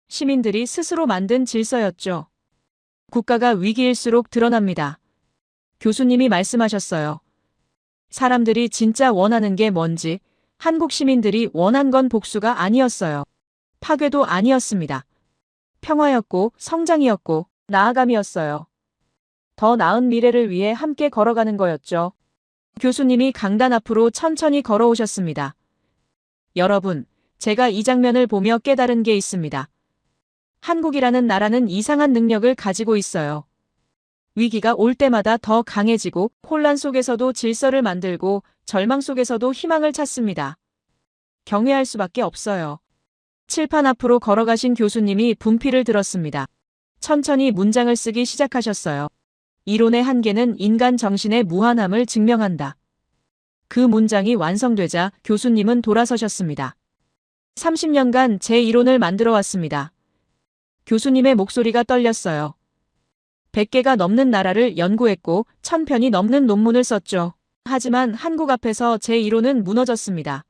시민들이 스스로 만든 질서였죠. 국가가 위기일수록 드러납니다. 교수님이 말씀하셨어요. 사람들이 진짜 원하는 게 뭔지, 한국 시민들이 원한 건 복수가 아니었어요. 파괴도 아니었습니다. 평화였고 성장이었고 나아감이었어요. 더 나은 미래를 위해 함께 걸어가는 거였죠. 교수님이 강단 앞으로 천천히 걸어오셨습니다. 여러분, 제가 이 장면을 보며 깨달은 게 있습니다. 한국이라는 나라는 이상한 능력을 가지고 있어요. 위기가 올 때마다 더 강해지고 혼란 속에서도 질서를 만들고 절망 속에서도 희망을 찾습니다. 경외할 수밖에 없어요. 칠판 앞으로 걸어가신 교수님이 분필을 들었습니다. 천천히 문장을 쓰기 시작하셨어요. 이론의 한계는 인간 정신의 무한함을 증명한다. 그 문장이 완성되자 교수님은 돌아서셨습니다. 30년간 제 이론을 만들어 왔습니다. 교수님의 목소리가 떨렸어요. 100개가 넘는 나라를 연구했고 1000편이 넘는 논문을 썼죠. 하지만 한국 앞에서 제 이론은 무너졌습니다.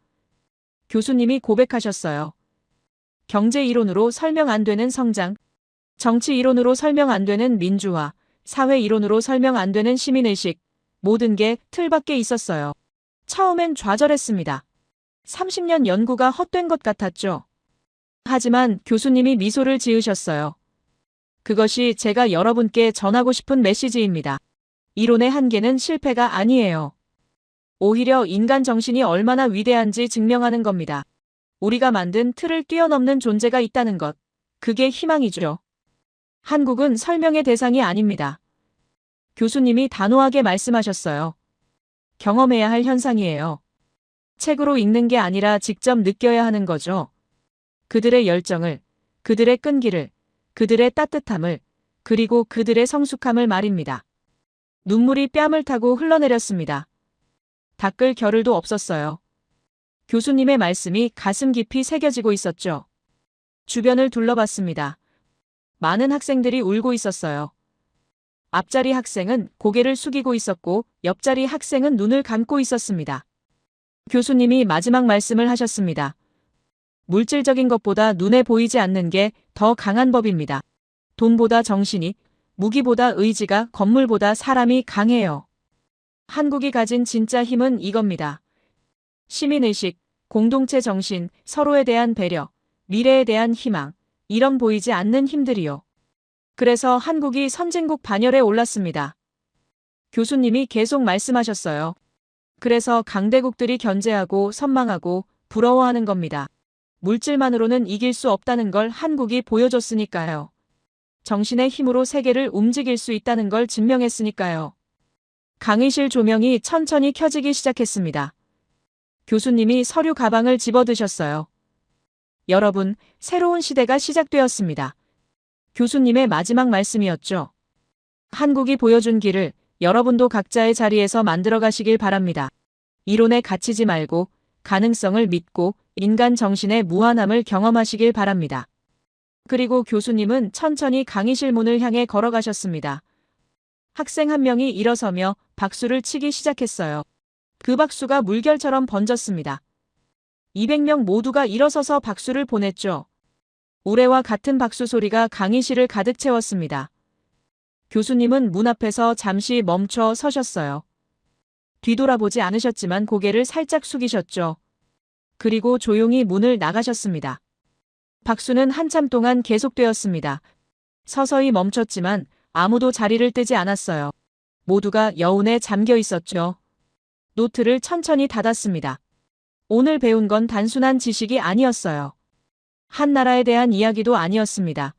교수님이 고백하셨어요. 경제 이론으로 설명 안 되는 성장, 정치 이론으로 설명 안 되는 민주화, 사회 이론으로 설명 안 되는 시민의식, 모든 게 틀밖에 있었어요. 처음엔 좌절했습니다. 30년 연구가 헛된 것 같았죠. 하지만 교수님이 미소를 지으셨어요. 그것이 제가 여러분께 전하고 싶은 메시지입니다. 이론의 한계는 실패가 아니에요. 오히려 인간 정신이 얼마나 위대한지 증명하는 겁니다. 우리가 만든 틀을 뛰어넘는 존재가 있다는 것, 그게 희망이죠. 한국은 설명의 대상이 아닙니다. 교수님이 단호하게 말씀하셨어요. 경험해야 할 현상이에요. 책으로 읽는 게 아니라 직접 느껴야 하는 거죠. 그들의 열정을, 그들의 끈기를, 그들의 따뜻함을, 그리고 그들의 성숙함을 말입니다. 눈물이 뺨을 타고 흘러내렸습니다. 닦을 겨를도 없었어요. 교수님의 말씀이 가슴 깊이 새겨지고 있었죠. 주변을 둘러봤습니다. 많은 학생들이 울고 있었어요. 앞자리 학생은 고개를 숙이고 있었고 옆자리 학생은 눈을 감고 있었습니다. 교수님이 마지막 말씀을 하셨습니다. 물질적인 것보다 눈에 보이지 않는 게 더 강한 법입니다. 돈보다 정신이, 무기보다 의지가, 건물보다 사람이 강해요. 한국이 가진 진짜 힘은 이겁니다. 시민의식, 공동체 정신, 서로에 대한 배려, 미래에 대한 희망, 이런 보이지 않는 힘들이요. 그래서 한국이 선진국 반열에 올랐습니다. 교수님이 계속 말씀하셨어요. 그래서 강대국들이 견제하고 선망하고 부러워하는 겁니다. 물질만으로는 이길 수 없다는 걸 한국이 보여줬으니까요. 정신의 힘으로 세계를 움직일 수 있다는 걸 증명했으니까요. 강의실 조명이 천천히 켜지기 시작했습니다. 교수님이 서류 가방을 집어드셨어요. 여러분, 새로운 시대가 시작되었습니다. 교수님의 마지막 말씀이었죠. 한국이 보여준 길을 여러분도 각자의 자리에서 만들어 가시길 바랍니다. 이론에 갇히지 말고 가능성을 믿고 인간 정신의 무한함을 경험하시길 바랍니다. 그리고 교수님은 천천히 강의실 문을 향해 걸어가셨습니다. 학생 한 명이 일어서며 박수를 치기 시작했어요. 그 박수가 물결처럼 번졌습니다. 200명 모두가 일어서서 박수를 보냈죠. 우레와 같은 박수 소리가 강의실을 가득 채웠습니다. 교수님은 문 앞에서 잠시 멈춰 서셨어요. 뒤돌아보지 않으셨지만 고개를 살짝 숙이셨죠. 그리고 조용히 문을 나가셨습니다. 박수는 한참 동안 계속되었습니다. 서서히 멈췄지만 아무도 자리를 떼지 않았어요. 모두가 여운에 잠겨 있었죠. 노트를 천천히 닫았습니다. 오늘 배운 건 단순한 지식이 아니었어요. 한 나라에 대한 이야기도 아니었습니다.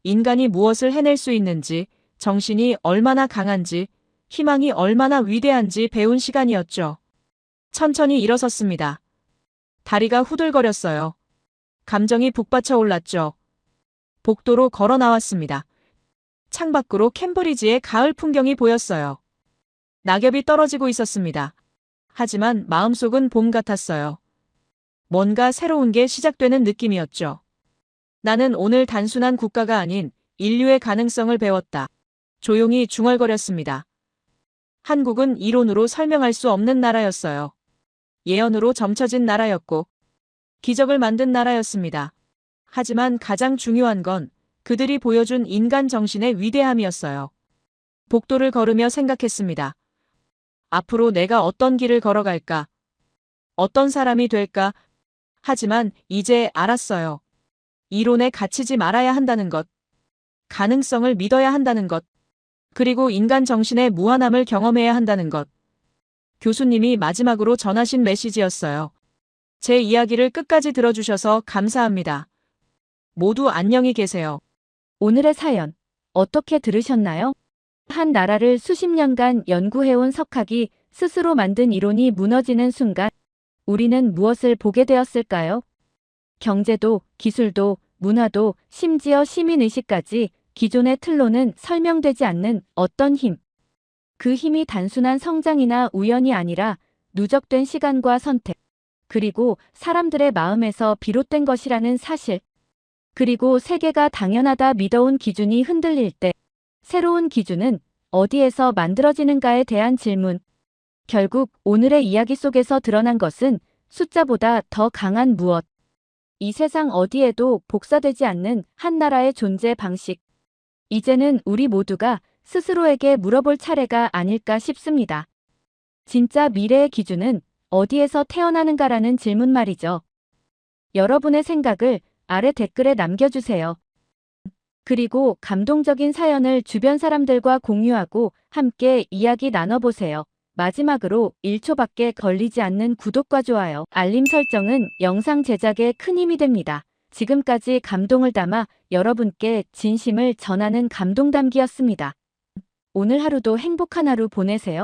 인간이 무엇을 해낼 수 있는지, 정신이 얼마나 강한지, 희망이 얼마나 위대한지 배운 시간이었죠. 천천히 일어섰습니다. 다리가 후들거렸어요. 감정이 북받쳐 올랐죠. 복도로 걸어 나왔습니다. 창밖으로 캠브리지의 가을 풍경이 보였어요. 낙엽이 떨어지고 있었습니다. 하지만 마음속은 봄 같았어요. 뭔가 새로운 게 시작되는 느낌이었죠. 나는 오늘 단순한 국가가 아닌 인류의 가능성을 배웠다. 조용히 중얼거렸습니다. 한국은 이론으로 설명할 수 없는 나라였어요. 예언으로 점쳐진 나라였고 기적을 만든 나라였습니다. 하지만 가장 중요한 건 그들이 보여준 인간 정신의 위대함이었어요. 복도를 걸으며 생각했습니다. 앞으로 내가 어떤 길을 걸어갈까? 어떤 사람이 될까? 하지만 이제 알았어요. 이론에 갇히지 말아야 한다는 것, 가능성을 믿어야 한다는 것, 그리고 인간 정신의 무한함을 경험해야 한다는 것. 교수님이 마지막으로 전하신 메시지였어요. 제 이야기를 끝까지 들어주셔서 감사합니다. 모두 안녕히 계세요. 오늘의 사연 어떻게 들으셨나요? 한 나라를 수십 년간 연구해온 석학이 스스로 만든 이론이 무너지는 순간 우리는 무엇을 보게 되었을까요? 경제도, 기술도, 문화도, 심지어 시민의식까지 기존의 틀로는 설명되지 않는 어떤 힘. 그 힘이 단순한 성장이나 우연이 아니라 누적된 시간과 선택, 그리고 사람들의 마음에서 비롯된 것이라는 사실. 그리고 세계가 당연하다 믿어온 기준이 흔들릴 때 새로운 기준은 어디에서 만들어지는가에 대한 질문. 결국 오늘의 이야기 속에서 드러난 것은 숫자보다 더 강한 무엇. 이 세상 어디에도 복사되지 않는 한 나라의 존재 방식. 이제는 우리 모두가 스스로에게 물어볼 차례가 아닐까 싶습니다. 진짜 미래의 기준은 어디에서 태어나는가라는 질문 말이죠. 여러분의 생각을 아래 댓글에 남겨주세요. 그리고 감동적인 사연을 주변 사람들과 공유하고 함께 이야기 나눠보세요. 마지막으로 1초밖에 걸리지 않는 구독과 좋아요, 알림 설정은 영상 제작에 큰 힘이 됩니다. 지금까지 감동을 담아 여러분께 진심을 전하는 감동담기였습니다. 오늘 하루도 행복한 하루 보내세요.